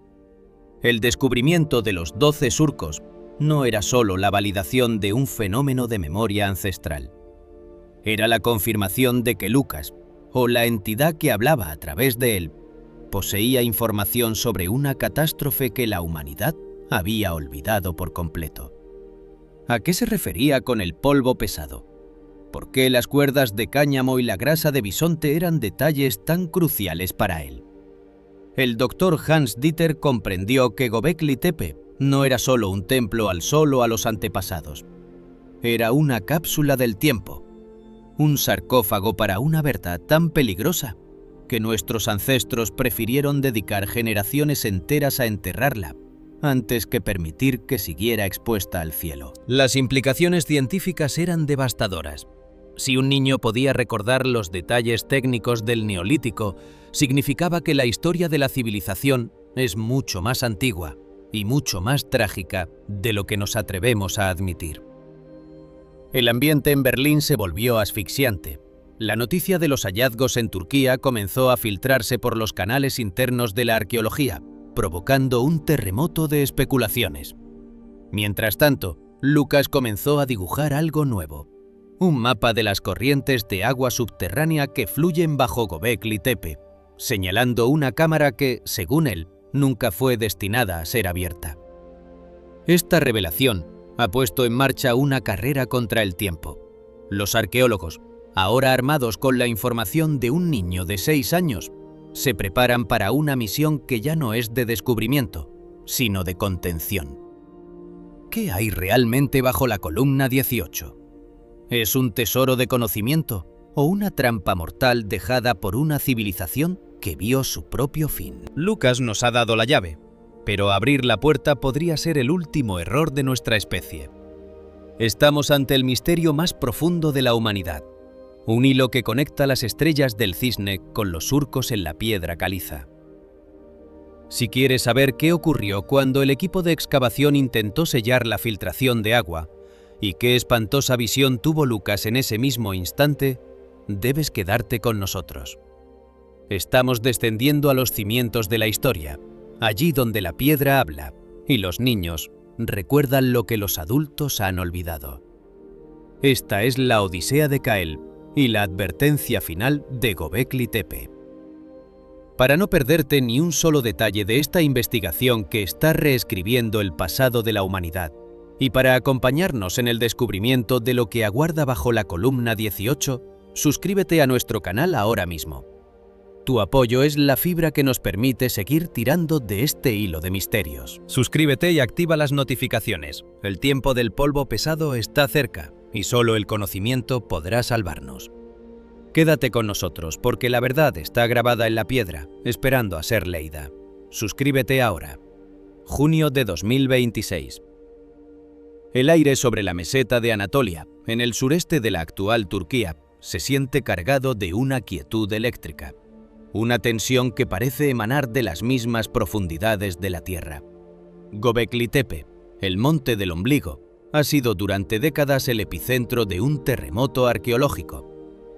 El descubrimiento de los 12 surcos no era solo la validación de un fenómeno de memoria ancestral. Era la confirmación de que Lucas, o la entidad que hablaba a través de él, poseía información sobre una catástrofe que la humanidad había olvidado por completo. ¿A qué se refería con el polvo pesado? ¿Por qué las cuerdas de cáñamo y la grasa de bisonte eran detalles tan cruciales para él? El doctor Hans Dieter comprendió que Göbekli Tepe no era solo un templo al sol o a los antepasados. Era una cápsula del tiempo, un sarcófago para una verdad tan peligrosa que nuestros ancestros prefirieron dedicar generaciones enteras a enterrarla antes que permitir que siguiera expuesta al cielo. Las implicaciones científicas eran devastadoras. Si un niño podía recordar los detalles técnicos del Neolítico, significaba que la historia de la civilización es mucho más antigua y mucho más trágica de lo que nos atrevemos a admitir. El ambiente en Berlín se volvió asfixiante. La noticia de los hallazgos en Turquía comenzó a filtrarse por los canales internos de la arqueología, provocando un terremoto de especulaciones. Mientras tanto, Lucas comenzó a dibujar algo nuevo. Un mapa de las corrientes de agua subterránea que fluyen bajo Göbekli Tepe, señalando una cámara que, según él, nunca fue destinada a ser abierta. Esta revelación ha puesto en marcha una carrera contra el tiempo. Los arqueólogos, ahora armados con la información de un niño de 6 años, se preparan para una misión que ya no es de descubrimiento, sino de contención. ¿Qué hay realmente bajo la columna 18? ¿Es un tesoro de conocimiento o una trampa mortal dejada por una civilización que vio su propio fin? Lucas nos ha dado la llave, pero abrir la puerta podría ser el último error de nuestra especie. Estamos ante el misterio más profundo de la humanidad, un hilo que conecta las estrellas del cisne con los surcos en la piedra caliza. Si quieres saber qué ocurrió cuando el equipo de excavación intentó sellar la filtración de agua y qué espantosa visión tuvo Lucas en ese mismo instante, debes quedarte con nosotros. Estamos descendiendo a los cimientos de la historia, allí donde la piedra habla y los niños recuerdan lo que los adultos han olvidado. Esta es la Odisea de Cael y la advertencia final de Göbekli Tepe. Para no perderte ni un solo detalle de esta investigación que está reescribiendo el pasado de la humanidad, Y para acompañarnos en el descubrimiento de lo que aguarda bajo la columna 18, suscríbete a nuestro canal ahora mismo. Tu apoyo es la fibra que nos permite seguir tirando de este hilo de misterios. Suscríbete y activa las notificaciones. El tiempo del polvo pesado está cerca y solo el conocimiento podrá salvarnos. Quédate con nosotros porque la verdad está grabada en la piedra, esperando a ser leída. Suscríbete ahora. Junio de 2026. El aire sobre la meseta de Anatolia, en el sureste de la actual Turquía, se siente cargado de una quietud eléctrica. Una tensión que parece emanar de las mismas profundidades de la Tierra. Göbekli Tepe, el monte del ombligo, ha sido durante décadas el epicentro de un terremoto arqueológico.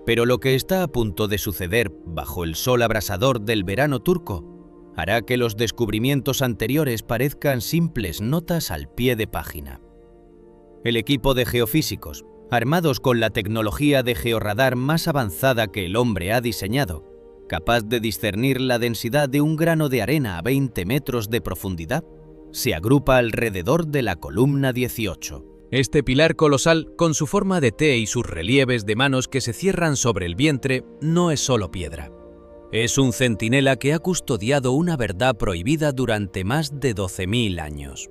Pero lo que está a punto de suceder bajo el sol abrasador del verano turco hará que los descubrimientos anteriores parezcan simples notas al pie de página. El equipo de geofísicos, armados con la tecnología de georradar más avanzada que el hombre ha diseñado, capaz de discernir la densidad de un grano de arena a 20 metros de profundidad, se agrupa alrededor de la columna 18. Este pilar colosal, con su forma de T y sus relieves de manos que se cierran sobre el vientre, no es solo piedra. Es un centinela que ha custodiado una verdad prohibida durante más de 12.000 años.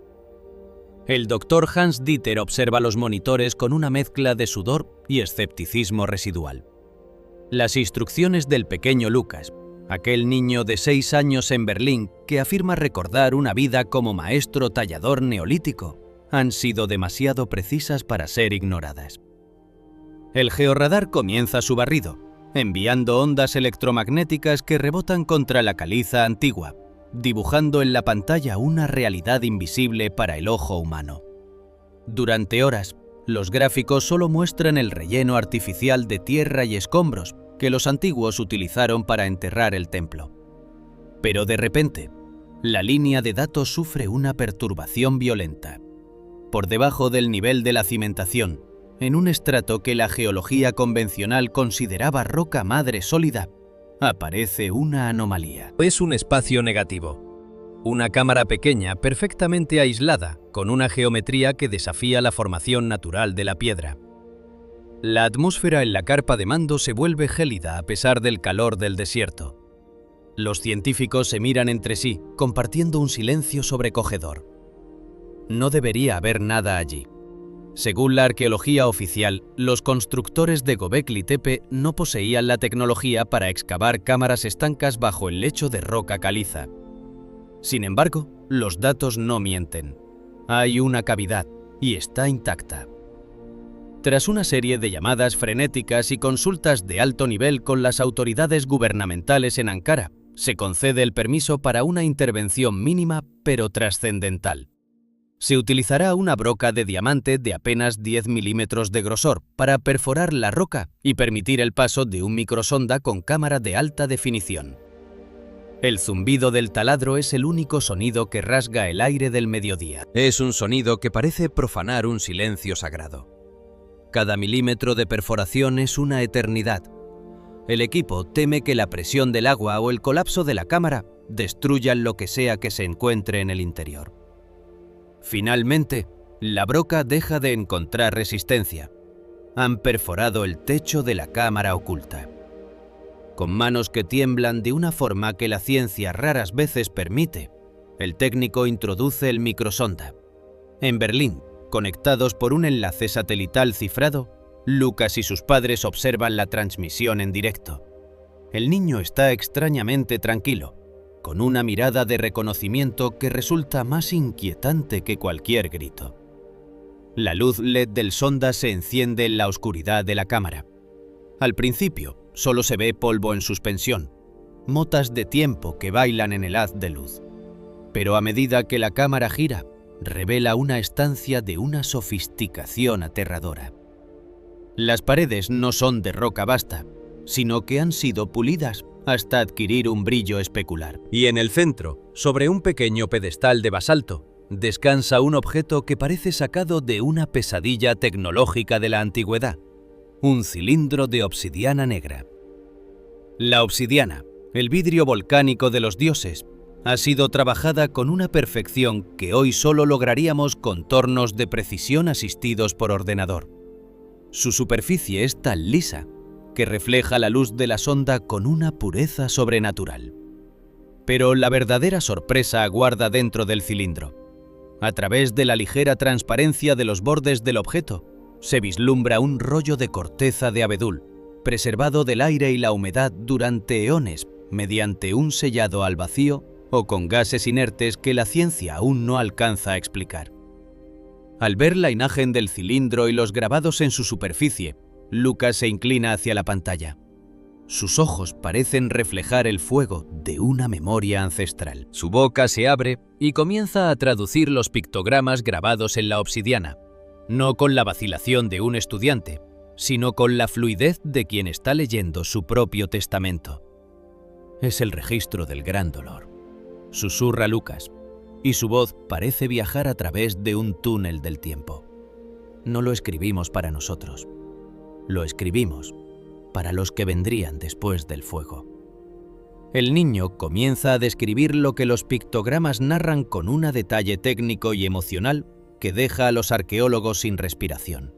El doctor Hans Dieter observa los monitores con una mezcla de sudor y escepticismo residual. Las instrucciones del pequeño Lucas, aquel niño de 6 años en Berlín que afirma recordar una vida como maestro tallador neolítico, han sido demasiado precisas para ser ignoradas. El georradar comienza su barrido, enviando ondas electromagnéticas que rebotan contra la caliza antigua, dibujando en la pantalla una realidad invisible para el ojo humano. Durante horas, los gráficos solo muestran el relleno artificial de tierra y escombros que los antiguos utilizaron para enterrar el templo. Pero de repente, la línea de datos sufre una perturbación violenta. Por debajo del nivel de la cimentación, en un estrato que la geología convencional consideraba roca madre sólida, aparece una anomalía. Es un espacio negativo. Una cámara pequeña, perfectamente aislada, con una geometría que desafía la formación natural de la piedra. La atmósfera en la carpa de mando se vuelve gélida a pesar del calor del desierto. Los científicos se miran entre sí, compartiendo un silencio sobrecogedor. No debería haber nada allí. Según la arqueología oficial, los constructores de Göbekli Tepe no poseían la tecnología para excavar cámaras estancas bajo el lecho de roca caliza. Sin embargo, los datos no mienten. Hay una cavidad y está intacta. Tras una serie de llamadas frenéticas y consultas de alto nivel con las autoridades gubernamentales en Ankara, se concede el permiso para una intervención mínima pero trascendental. Se utilizará una broca de diamante de apenas 10 milímetros de grosor para perforar la roca y permitir el paso de un microsonda con cámara de alta definición. El zumbido del taladro es el único sonido que rasga el aire del mediodía. Es un sonido que parece profanar un silencio sagrado. Cada milímetro de perforación es una eternidad. El equipo teme que la presión del agua o el colapso de la cámara destruyan lo que sea que se encuentre en el interior. Finalmente, la broca deja de encontrar resistencia. Han perforado el techo de la cámara oculta. Con manos que tiemblan de una forma que la ciencia raras veces permite, el técnico introduce el microsonda. En Berlín, conectados por un enlace satelital cifrado, Lucas y sus padres observan la transmisión en directo. El niño está extrañamente tranquilo, con una mirada de reconocimiento que resulta más inquietante que cualquier grito. La luz LED del sonda se enciende en la oscuridad de la cámara. Al principio, solo se ve polvo en suspensión, motas de tiempo que bailan en el haz de luz. Pero a medida que la cámara gira, revela una estancia de una sofisticación aterradora. Las paredes no son de roca basta, sino que han sido pulidas hasta adquirir un brillo especular. Y en el centro, sobre un pequeño pedestal de basalto, descansa un objeto que parece sacado de una pesadilla tecnológica de la antigüedad, un cilindro de obsidiana negra. La obsidiana, el vidrio volcánico de los dioses, ha sido trabajada con una perfección que hoy solo lograríamos con tornos de precisión asistidos por ordenador. Su superficie es tan lisa que refleja la luz de la sonda con una pureza sobrenatural. Pero la verdadera sorpresa aguarda dentro del cilindro. A través de la ligera transparencia de los bordes del objeto, se vislumbra un rollo de corteza de abedul, preservado del aire y la humedad durante eones mediante un sellado al vacío o con gases inertes que la ciencia aún no alcanza a explicar. Al ver la imagen del cilindro y los grabados en su superficie, Lucas se inclina hacia la pantalla. Sus ojos parecen reflejar el fuego de una memoria ancestral. Su boca se abre y comienza a traducir los pictogramas grabados en la obsidiana, no con la vacilación de un estudiante, sino con la fluidez de quien está leyendo su propio testamento. Es el registro del gran dolor, susurra Lucas, y su voz parece viajar a través de un túnel del tiempo. No lo escribimos para nosotros, lo escribimos para los que vendrían después del fuego. El niño comienza a describir lo que los pictogramas narran con un detalle técnico y emocional que deja a los arqueólogos sin respiración.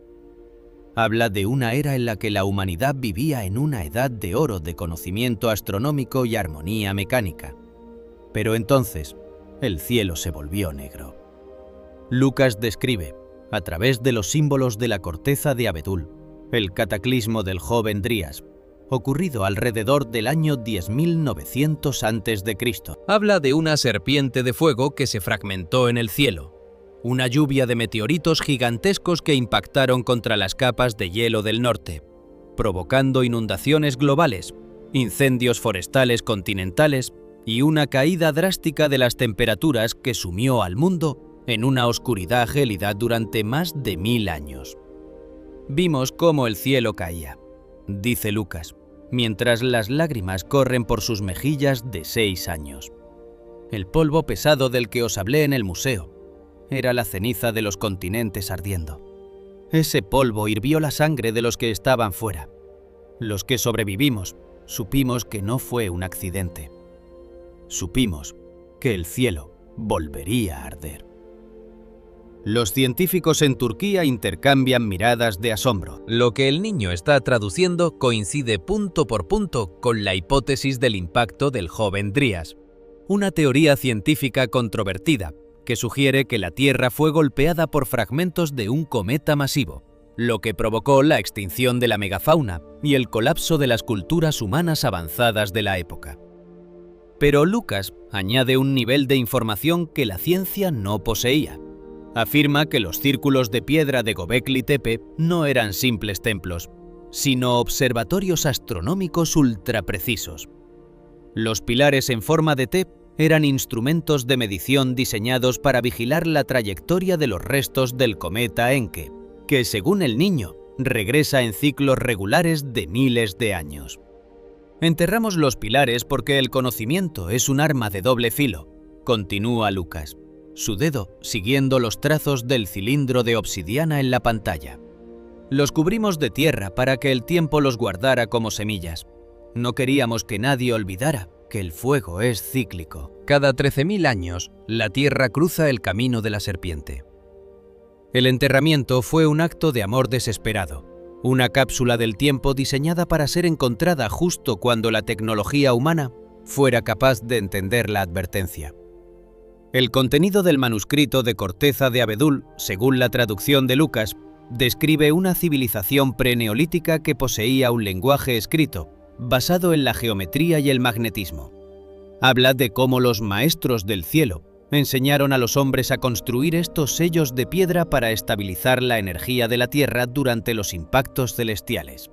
Habla de una era en la que la humanidad vivía en una edad de oro de conocimiento astronómico y armonía mecánica. Pero entonces, el cielo se volvió negro. Lucas describe, a través de los símbolos de la corteza de abedul, el cataclismo del joven Drías, ocurrido alrededor del año 10.900 a.C. Habla de una serpiente de fuego que se fragmentó en el cielo, una lluvia de meteoritos gigantescos que impactaron contra las capas de hielo del norte, provocando inundaciones globales, incendios forestales continentales y una caída drástica de las temperaturas que sumió al mundo en una oscuridad gélida durante más de 1000 años. Vimos cómo el cielo caía, dice Lucas, mientras las lágrimas corren por sus mejillas de 6 años. El polvo pesado del que os hablé en el museo era la ceniza de los continentes ardiendo. Ese polvo hirvió la sangre de los que estaban fuera. Los que sobrevivimos supimos que no fue un accidente. Supimos que el cielo volvería a arder. Los científicos en Turquía intercambian miradas de asombro. Lo que el niño está traduciendo coincide punto por punto con la hipótesis del impacto del joven Drías, una teoría científica controvertida que sugiere que la Tierra fue golpeada por fragmentos de un cometa masivo, lo que provocó la extinción de la megafauna y el colapso de las culturas humanas avanzadas de la época. Pero Lucas añade un nivel de información que la ciencia no poseía. Afirma que los círculos de piedra de Göbekli Tepe no eran simples templos, sino observatorios astronómicos ultraprecisos. Los pilares en forma de T eran instrumentos de medición diseñados para vigilar la trayectoria de los restos del cometa Encke, que según el niño, regresa en ciclos regulares de miles de años. Enterramos los pilares porque el conocimiento es un arma de doble filo, continúa Lucas, su dedo siguiendo los trazos del cilindro de obsidiana en la pantalla. Los cubrimos de tierra para que el tiempo los guardara como semillas. No queríamos que nadie olvidara que el fuego es cíclico. Cada 13.000 años, la Tierra cruza el camino de la serpiente. El enterramiento fue un acto de amor desesperado, una cápsula del tiempo diseñada para ser encontrada justo cuando la tecnología humana fuera capaz de entender la advertencia. El contenido del manuscrito de corteza de abedul, según la traducción de Lucas, describe una civilización preneolítica que poseía un lenguaje escrito, basado en la geometría y el magnetismo. Habla de cómo los maestros del cielo enseñaron a los hombres a construir estos sellos de piedra para estabilizar la energía de la Tierra durante los impactos celestiales.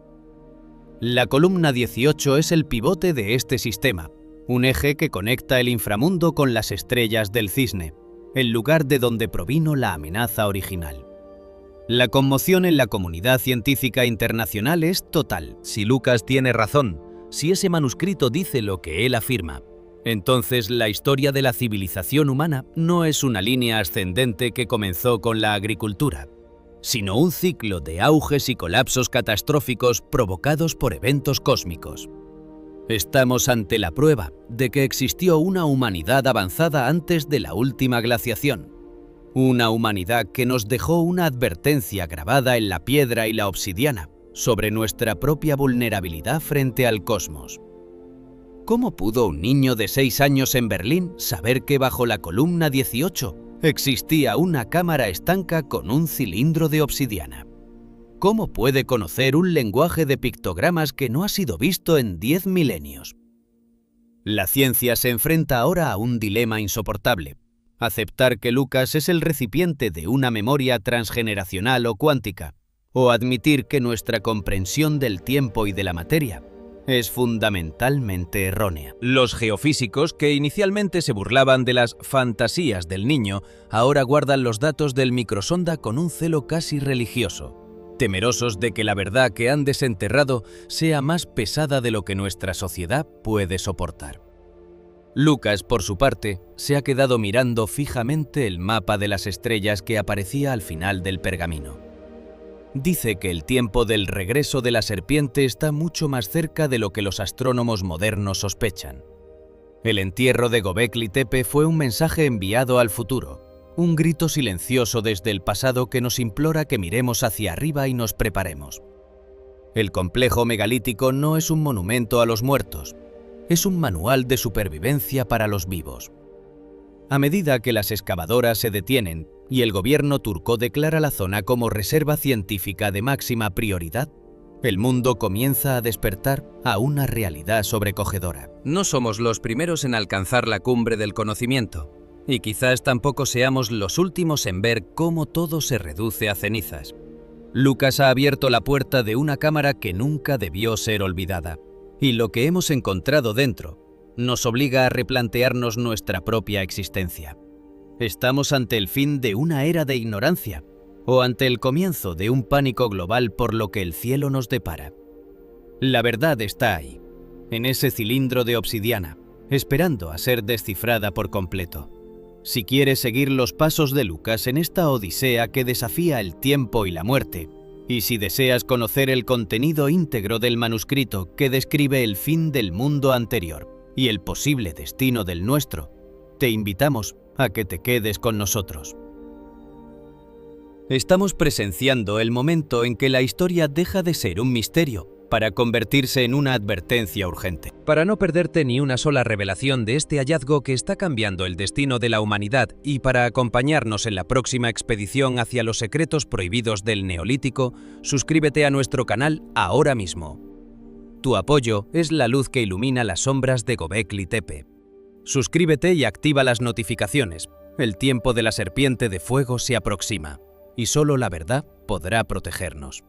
La columna 18 es el pivote de este sistema, un eje que conecta el inframundo con las estrellas del cisne, el lugar de donde provino la amenaza original. La conmoción en la comunidad científica internacional es total. Si Lucas tiene razón, si ese manuscrito dice lo que él afirma, entonces la historia de la civilización humana no es una línea ascendente que comenzó con la agricultura, sino un ciclo de auges y colapsos catastróficos provocados por eventos cósmicos. Estamos ante la prueba de que existió una humanidad avanzada antes de la última glaciación. Una humanidad que nos dejó una advertencia grabada en la piedra y la obsidiana sobre nuestra propia vulnerabilidad frente al cosmos. ¿Cómo pudo un niño de 6 años en Berlín saber que bajo la columna 18 existía una cámara estanca con un cilindro de obsidiana? ¿Cómo puede conocer un lenguaje de pictogramas que no ha sido visto en 10 milenios? La ciencia se enfrenta ahora a un dilema insoportable: aceptar que Lucas es el recipiente de una memoria transgeneracional o cuántica, o admitir que nuestra comprensión del tiempo y de la materia es fundamentalmente errónea. Los geofísicos, que inicialmente se burlaban de las fantasías del niño, ahora guardan los datos del microsonda con un celo casi religioso, temerosos de que la verdad que han desenterrado sea más pesada de lo que nuestra sociedad puede soportar. Lucas, por su parte, se ha quedado mirando fijamente el mapa de las estrellas que aparecía al final del pergamino. Dice que el tiempo del regreso de la serpiente está mucho más cerca de lo que los astrónomos modernos sospechan. El entierro de Göbekli Tepe fue un mensaje enviado al futuro, un grito silencioso desde el pasado que nos implora que miremos hacia arriba y nos preparemos. El complejo megalítico no es un monumento a los muertos, es un manual de supervivencia para los vivos. A medida que las excavadoras se detienen y el gobierno turco declara la zona como reserva científica de máxima prioridad, el mundo comienza a despertar a una realidad sobrecogedora. No somos los primeros en alcanzar la cumbre del conocimiento, y quizás tampoco seamos los últimos en ver cómo todo se reduce a cenizas. Lucas ha abierto la puerta de una cámara que nunca debió ser olvidada, y lo que hemos encontrado dentro nos obliga a replantearnos nuestra propia existencia. ¿Estamos ante el fin de una era de ignorancia o ante el comienzo de un pánico global por lo que el cielo nos depara? La verdad está ahí, en ese cilindro de obsidiana, esperando a ser descifrada por completo. Si quieres seguir los pasos de Lucas en esta odisea que desafía el tiempo y la muerte, y si deseas conocer el contenido íntegro del manuscrito que describe el fin del mundo anterior y el posible destino del nuestro, te invitamos a que te quedes con nosotros. Estamos presenciando el momento en que la historia deja de ser un misterio para convertirse en una advertencia urgente. Para no perderte ni una sola revelación de este hallazgo que está cambiando el destino de la humanidad y para acompañarnos en la próxima expedición hacia los secretos prohibidos del Neolítico, suscríbete a nuestro canal ahora mismo. Tu apoyo es la luz que ilumina las sombras de Göbekli Tepe. Suscríbete y activa las notificaciones. El tiempo de la serpiente de fuego se aproxima, y solo la verdad podrá protegernos.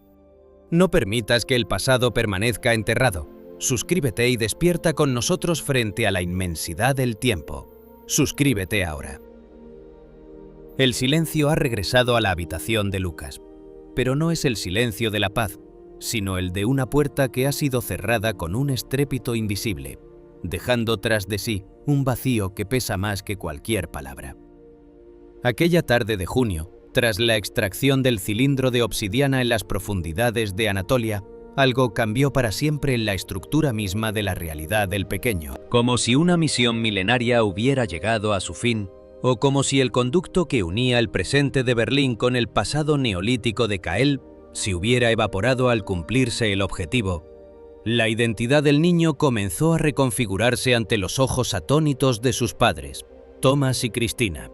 No permitas que el pasado permanezca enterrado. Suscríbete y despierta con nosotros frente a la inmensidad del tiempo. Suscríbete ahora. El silencio ha regresado a la habitación de Lucas, pero no es el silencio de la paz, sino el de una puerta que ha sido cerrada con un estrépito invisible, dejando tras de sí un vacío que pesa más que cualquier palabra. Aquella tarde de junio, tras la extracción del cilindro de obsidiana en las profundidades de Anatolia, algo cambió para siempre en la estructura misma de la realidad del pequeño. Como si una misión milenaria hubiera llegado a su fin, o como si el conducto que unía el presente de Berlín con el pasado neolítico de Cael se hubiera evaporado al cumplirse el objetivo. La identidad del niño comenzó a reconfigurarse ante los ojos atónitos de sus padres, Thomas y Cristina.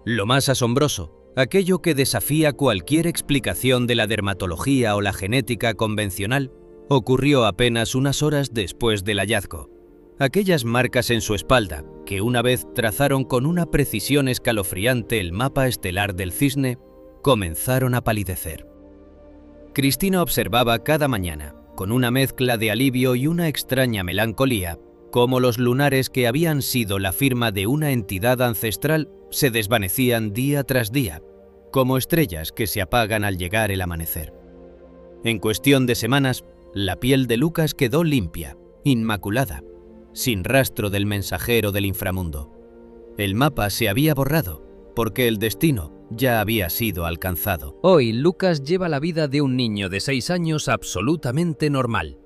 Lo más asombroso, aquello que desafía cualquier explicación de la dermatología o la genética convencional, ocurrió apenas unas horas después del hallazgo. Aquellas marcas en su espalda, que una vez trazaron con una precisión escalofriante el mapa estelar del cisne, comenzaron a palidecer. Cristina observaba cada mañana, con una mezcla de alivio y una extraña melancolía, cómo los lunares que habían sido la firma de una entidad ancestral se desvanecían día tras día, como estrellas que se apagan al llegar el amanecer. En cuestión de semanas, la piel de Lucas quedó limpia, inmaculada, sin rastro del mensajero del inframundo. El mapa se había borrado, porque el destino ya había sido alcanzado. Hoy Lucas lleva la vida de un niño de 6 años absolutamente normal.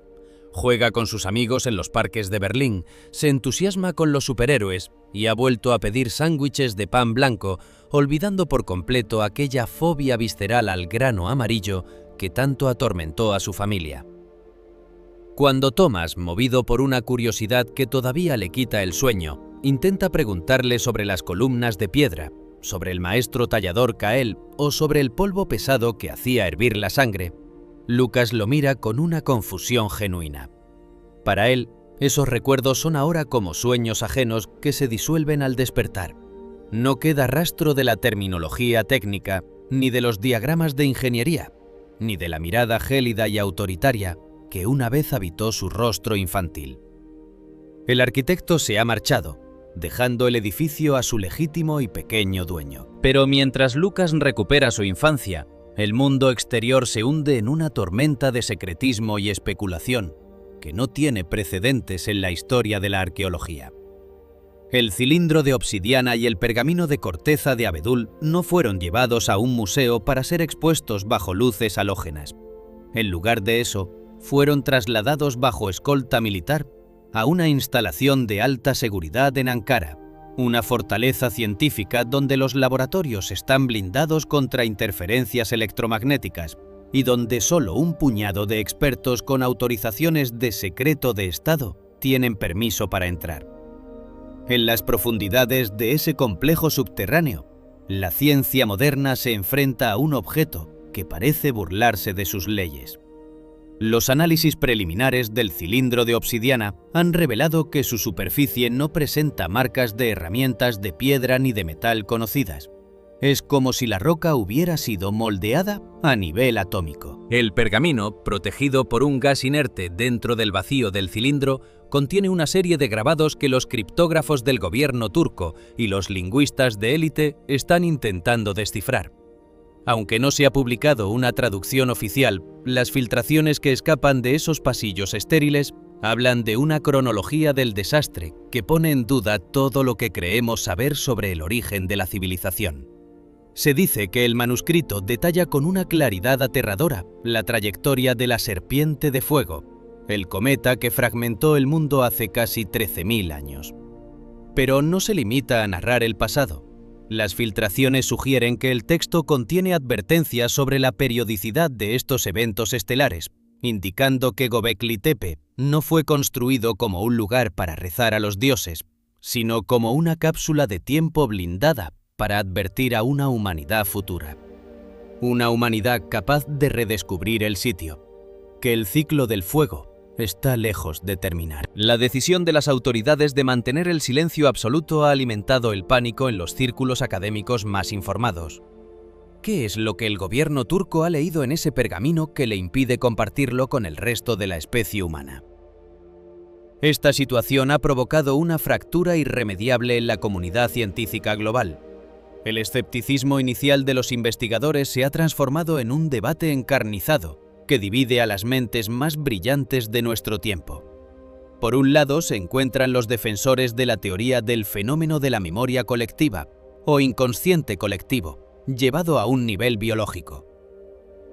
juega con sus amigos en los parques de Berlín, se entusiasma con los superhéroes y ha vuelto a pedir sándwiches de pan blanco, olvidando por completo aquella fobia visceral al grano amarillo que tanto atormentó a su familia. Cuando Thomas, movido por una curiosidad que todavía le quita el sueño, intenta preguntarle sobre las columnas de piedra, sobre el maestro tallador Kael o sobre el polvo pesado que hacía hervir la sangre, Lucas lo mira con una confusión genuina. Para él, esos recuerdos son ahora como sueños ajenos que se disuelven al despertar. No queda rastro de la terminología técnica, ni de los diagramas de ingeniería, ni de la mirada gélida y autoritaria que una vez habitó su rostro infantil. El arquitecto se ha marchado, dejando el edificio a su legítimo y pequeño dueño. Pero mientras Lucas recupera su infancia, el mundo exterior se hunde en una tormenta de secretismo y especulación que no tiene precedentes en la historia de la arqueología. El cilindro de obsidiana y el pergamino de corteza de abedul no fueron llevados a un museo para ser expuestos bajo luces halógenas. En lugar de eso, fueron trasladados bajo escolta militar a una instalación de alta seguridad en Ankara, una fortaleza científica donde los laboratorios están blindados contra interferencias electromagnéticas y donde solo un puñado de expertos con autorizaciones de secreto de Estado tienen permiso para entrar. En las profundidades de ese complejo subterráneo, la ciencia moderna se enfrenta a un objeto que parece burlarse de sus leyes. Los análisis preliminares del cilindro de obsidiana han revelado que su superficie no presenta marcas de herramientas de piedra ni de metal conocidas. Es como si la roca hubiera sido moldeada a nivel atómico. El pergamino, protegido por un gas inerte dentro del vacío del cilindro, contiene una serie de grabados que los criptógrafos del gobierno turco y los lingüistas de élite están intentando descifrar. Aunque no se ha publicado una traducción oficial, las filtraciones que escapan de esos pasillos estériles hablan de una cronología del desastre que pone en duda todo lo que creemos saber sobre el origen de la civilización. Se dice que el manuscrito detalla con una claridad aterradora la trayectoria de la serpiente de fuego, el cometa que fragmentó el mundo hace casi 13.000 años. Pero no se limita a narrar el pasado. Las filtraciones sugieren que el texto contiene advertencias sobre la periodicidad de estos eventos estelares, indicando que Göbekli Tepe no fue construido como un lugar para rezar a los dioses, sino como una cápsula de tiempo blindada para advertir a una humanidad futura. Una humanidad capaz de redescubrir el sitio, que el ciclo del fuego está lejos de terminar. La decisión de las autoridades de mantener el silencio absoluto ha alimentado el pánico en los círculos académicos más informados. ¿Qué es lo que el gobierno turco ha leído en ese pergamino que le impide compartirlo con el resto de la especie humana? Esta situación ha provocado una fractura irremediable en la comunidad científica global. El escepticismo inicial de los investigadores se ha transformado en un debate encarnizado que divide a las mentes más brillantes de nuestro tiempo. Por un lado se encuentran los defensores de la teoría del fenómeno de la memoria colectiva o inconsciente colectivo, llevado a un nivel biológico.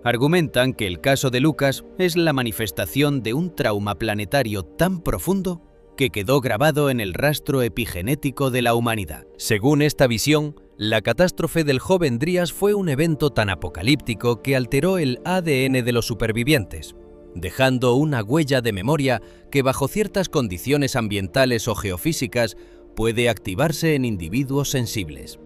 Argumentan que el caso de Lucas es la manifestación de un trauma planetario tan profundo que quedó grabado en el rastro epigenético de la humanidad. Según esta visión, la catástrofe del joven Drías fue un evento tan apocalíptico que alteró el ADN de los supervivientes, dejando una huella de memoria que bajo ciertas condiciones ambientales o geofísicas puede activarse en individuos sensibles.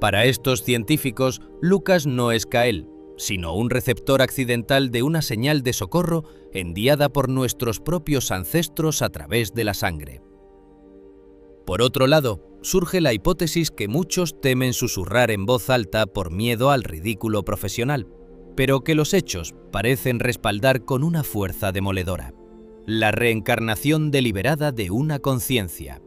Para estos científicos, Lucas no es Kael, sino un receptor accidental de una señal de socorro enviada por nuestros propios ancestros a través de la sangre. Por otro lado, surge la hipótesis que muchos temen susurrar en voz alta por miedo al ridículo profesional, pero que los hechos parecen respaldar con una fuerza demoledora: la reencarnación deliberada de una conciencia.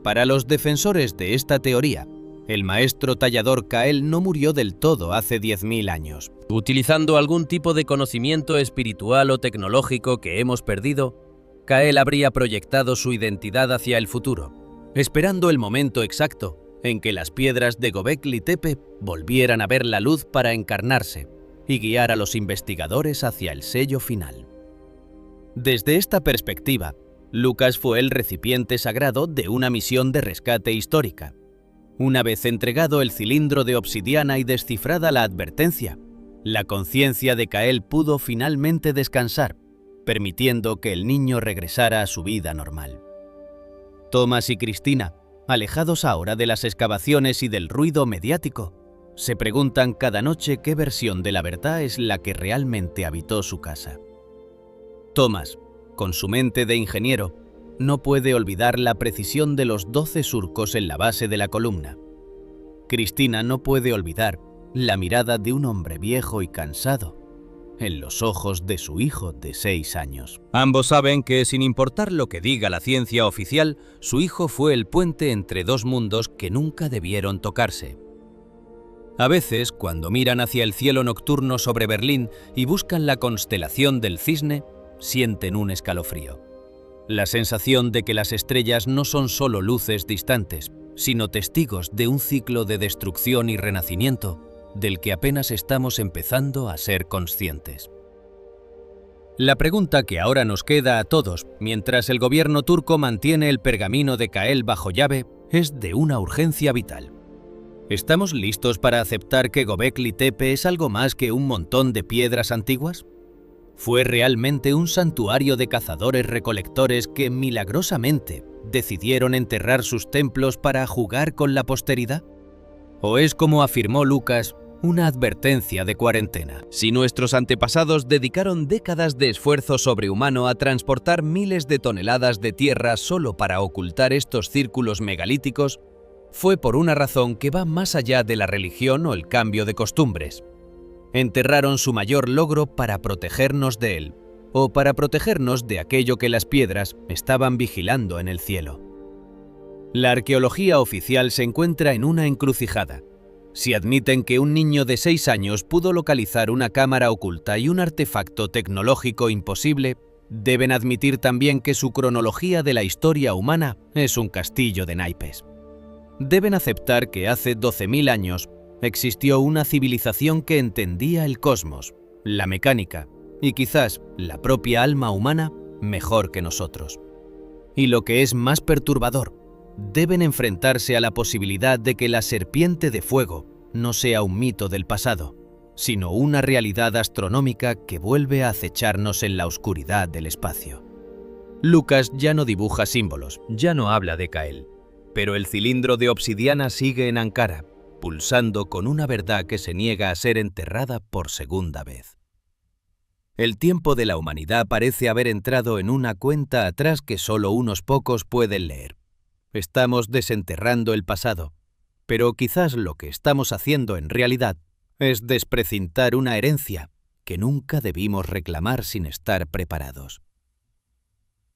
Para los defensores de esta teoría, el maestro tallador Kael no murió del todo hace 10.000 años. Utilizando algún tipo de conocimiento espiritual o tecnológico que hemos perdido, Kael habría proyectado su identidad hacia el futuro, esperando el momento exacto en que las piedras de Göbekli Tepe volvieran a ver la luz para encarnarse y guiar a los investigadores hacia el sello final. Desde esta perspectiva, Lucas fue el recipiente sagrado de una misión de rescate histórica. Una vez entregado el cilindro de obsidiana y descifrada la advertencia, la conciencia de Kael pudo finalmente descansar, permitiendo que el niño regresara a su vida normal. Thomas y Cristina, alejados ahora de las excavaciones y del ruido mediático, se preguntan cada noche qué versión de la verdad es la que realmente habitó su casa. Thomas, con su mente de ingeniero, no puede olvidar la precisión de los 12 surcos en la base de la columna. Cristina no puede olvidar la mirada de un hombre viejo y cansado en los ojos de su hijo de 6 años. Ambos saben que, sin importar lo que diga la ciencia oficial, su hijo fue el puente entre dos mundos que nunca debieron tocarse. A veces, cuando miran hacia el cielo nocturno sobre Berlín y buscan la constelación del Cisne, sienten un escalofrío. La sensación de que las estrellas no son solo luces distantes, sino testigos de un ciclo de destrucción y renacimiento del que apenas estamos empezando a ser conscientes. La pregunta que ahora nos queda a todos, mientras el gobierno turco mantiene el pergamino de Kael bajo llave, es de una urgencia vital. ¿Estamos listos para aceptar que Göbekli Tepe es algo más que un montón de piedras antiguas? ¿Fue realmente un santuario de cazadores-recolectores que milagrosamente decidieron enterrar sus templos para jugar con la posteridad? ¿O es, como afirmó Lucas, una advertencia de cuarentena? Si nuestros antepasados dedicaron décadas de esfuerzo sobrehumano a transportar miles de toneladas de tierra solo para ocultar estos círculos megalíticos, fue por una razón que va más allá de la religión o el cambio de costumbres. Enterraron su mayor logro para protegernos de él, o para protegernos de aquello que las piedras estaban vigilando en el cielo. La arqueología oficial se encuentra en una encrucijada. Si admiten que un niño de 6 años pudo localizar una cámara oculta y un artefacto tecnológico imposible, deben admitir también que su cronología de la historia humana es un castillo de naipes. Deben aceptar que hace 12.000 años existió una civilización que entendía el cosmos, la mecánica y quizás la propia alma humana mejor que nosotros. Y lo que es más perturbador, deben enfrentarse a la posibilidad de que la serpiente de fuego no sea un mito del pasado, sino una realidad astronómica que vuelve a acecharnos en la oscuridad del espacio. Lucas ya no dibuja símbolos, ya no habla de Kael, pero el cilindro de obsidiana sigue en Ankara, pulsando con una verdad que se niega a ser enterrada por segunda vez. El tiempo de la humanidad parece haber entrado en una cuenta atrás que solo unos pocos pueden leer. Estamos desenterrando el pasado, pero quizás lo que estamos haciendo en realidad es desprecintar una herencia que nunca debimos reclamar sin estar preparados.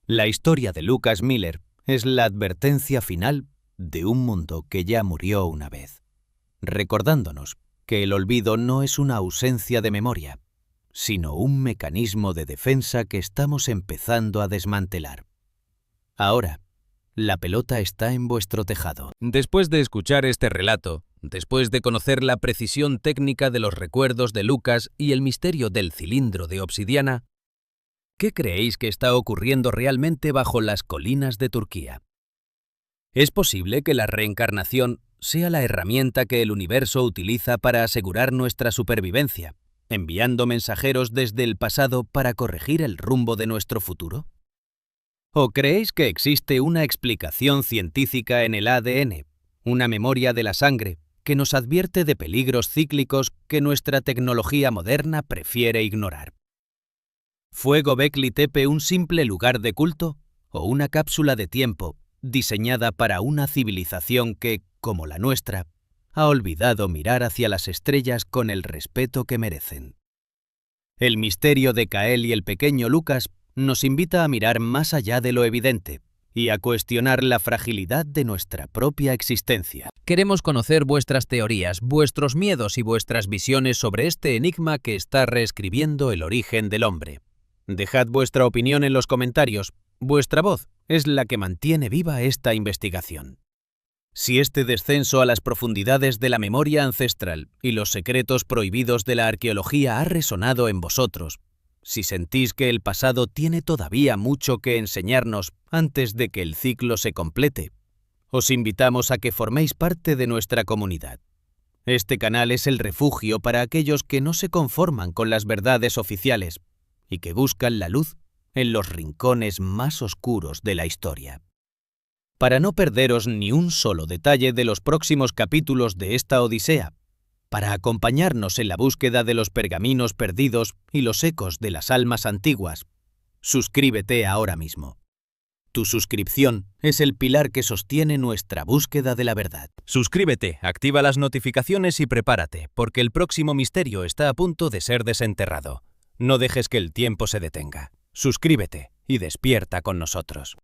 La historia de Lucas Miller es la advertencia final de un mundo que ya murió una vez, recordándonos que el olvido no es una ausencia de memoria, sino un mecanismo de defensa que estamos empezando a desmantelar. Ahora, la pelota está en vuestro tejado. Después de escuchar este relato, después de conocer la precisión técnica de los recuerdos de Lucas y el misterio del cilindro de obsidiana, ¿qué creéis que está ocurriendo realmente bajo las colinas de Turquía? ¿Es posible que la reencarnación sea la herramienta que el universo utiliza para asegurar nuestra supervivencia, enviando mensajeros desde el pasado para corregir el rumbo de nuestro futuro? ¿O creéis que existe una explicación científica en el ADN, una memoria de la sangre, que nos advierte de peligros cíclicos que nuestra tecnología moderna prefiere ignorar? ¿Fue Göbekli Tepe un simple lugar de culto o una cápsula de tiempo diseñada para una civilización que, como la nuestra, ha olvidado mirar hacia las estrellas con el respeto que merecen? El misterio de Kael y el pequeño Lucas nos invita a mirar más allá de lo evidente y a cuestionar la fragilidad de nuestra propia existencia. Queremos conocer vuestras teorías, vuestros miedos y vuestras visiones sobre este enigma que está reescribiendo el origen del hombre. Dejad vuestra opinión en los comentarios. Vuestra voz es la que mantiene viva esta investigación. Si este descenso a las profundidades de la memoria ancestral y los secretos prohibidos de la arqueología ha resonado en vosotros, Si sentís que el pasado tiene todavía mucho que enseñarnos antes de que el ciclo se complete, os invitamos a que forméis parte de nuestra comunidad. Este canal es el refugio para aquellos que no se conforman con las verdades oficiales y que buscan la luz en los rincones más oscuros de la historia. Para no perderos ni un solo detalle de los próximos capítulos de esta odisea, para acompañarnos en la búsqueda de los pergaminos perdidos y los ecos de las almas antiguas, suscríbete ahora mismo. Tu suscripción es el pilar que sostiene nuestra búsqueda de la verdad. Suscríbete, activa las notificaciones y prepárate, porque el próximo misterio está a punto de ser desenterrado. No dejes que el tiempo se detenga. Suscríbete y despierta con nosotros.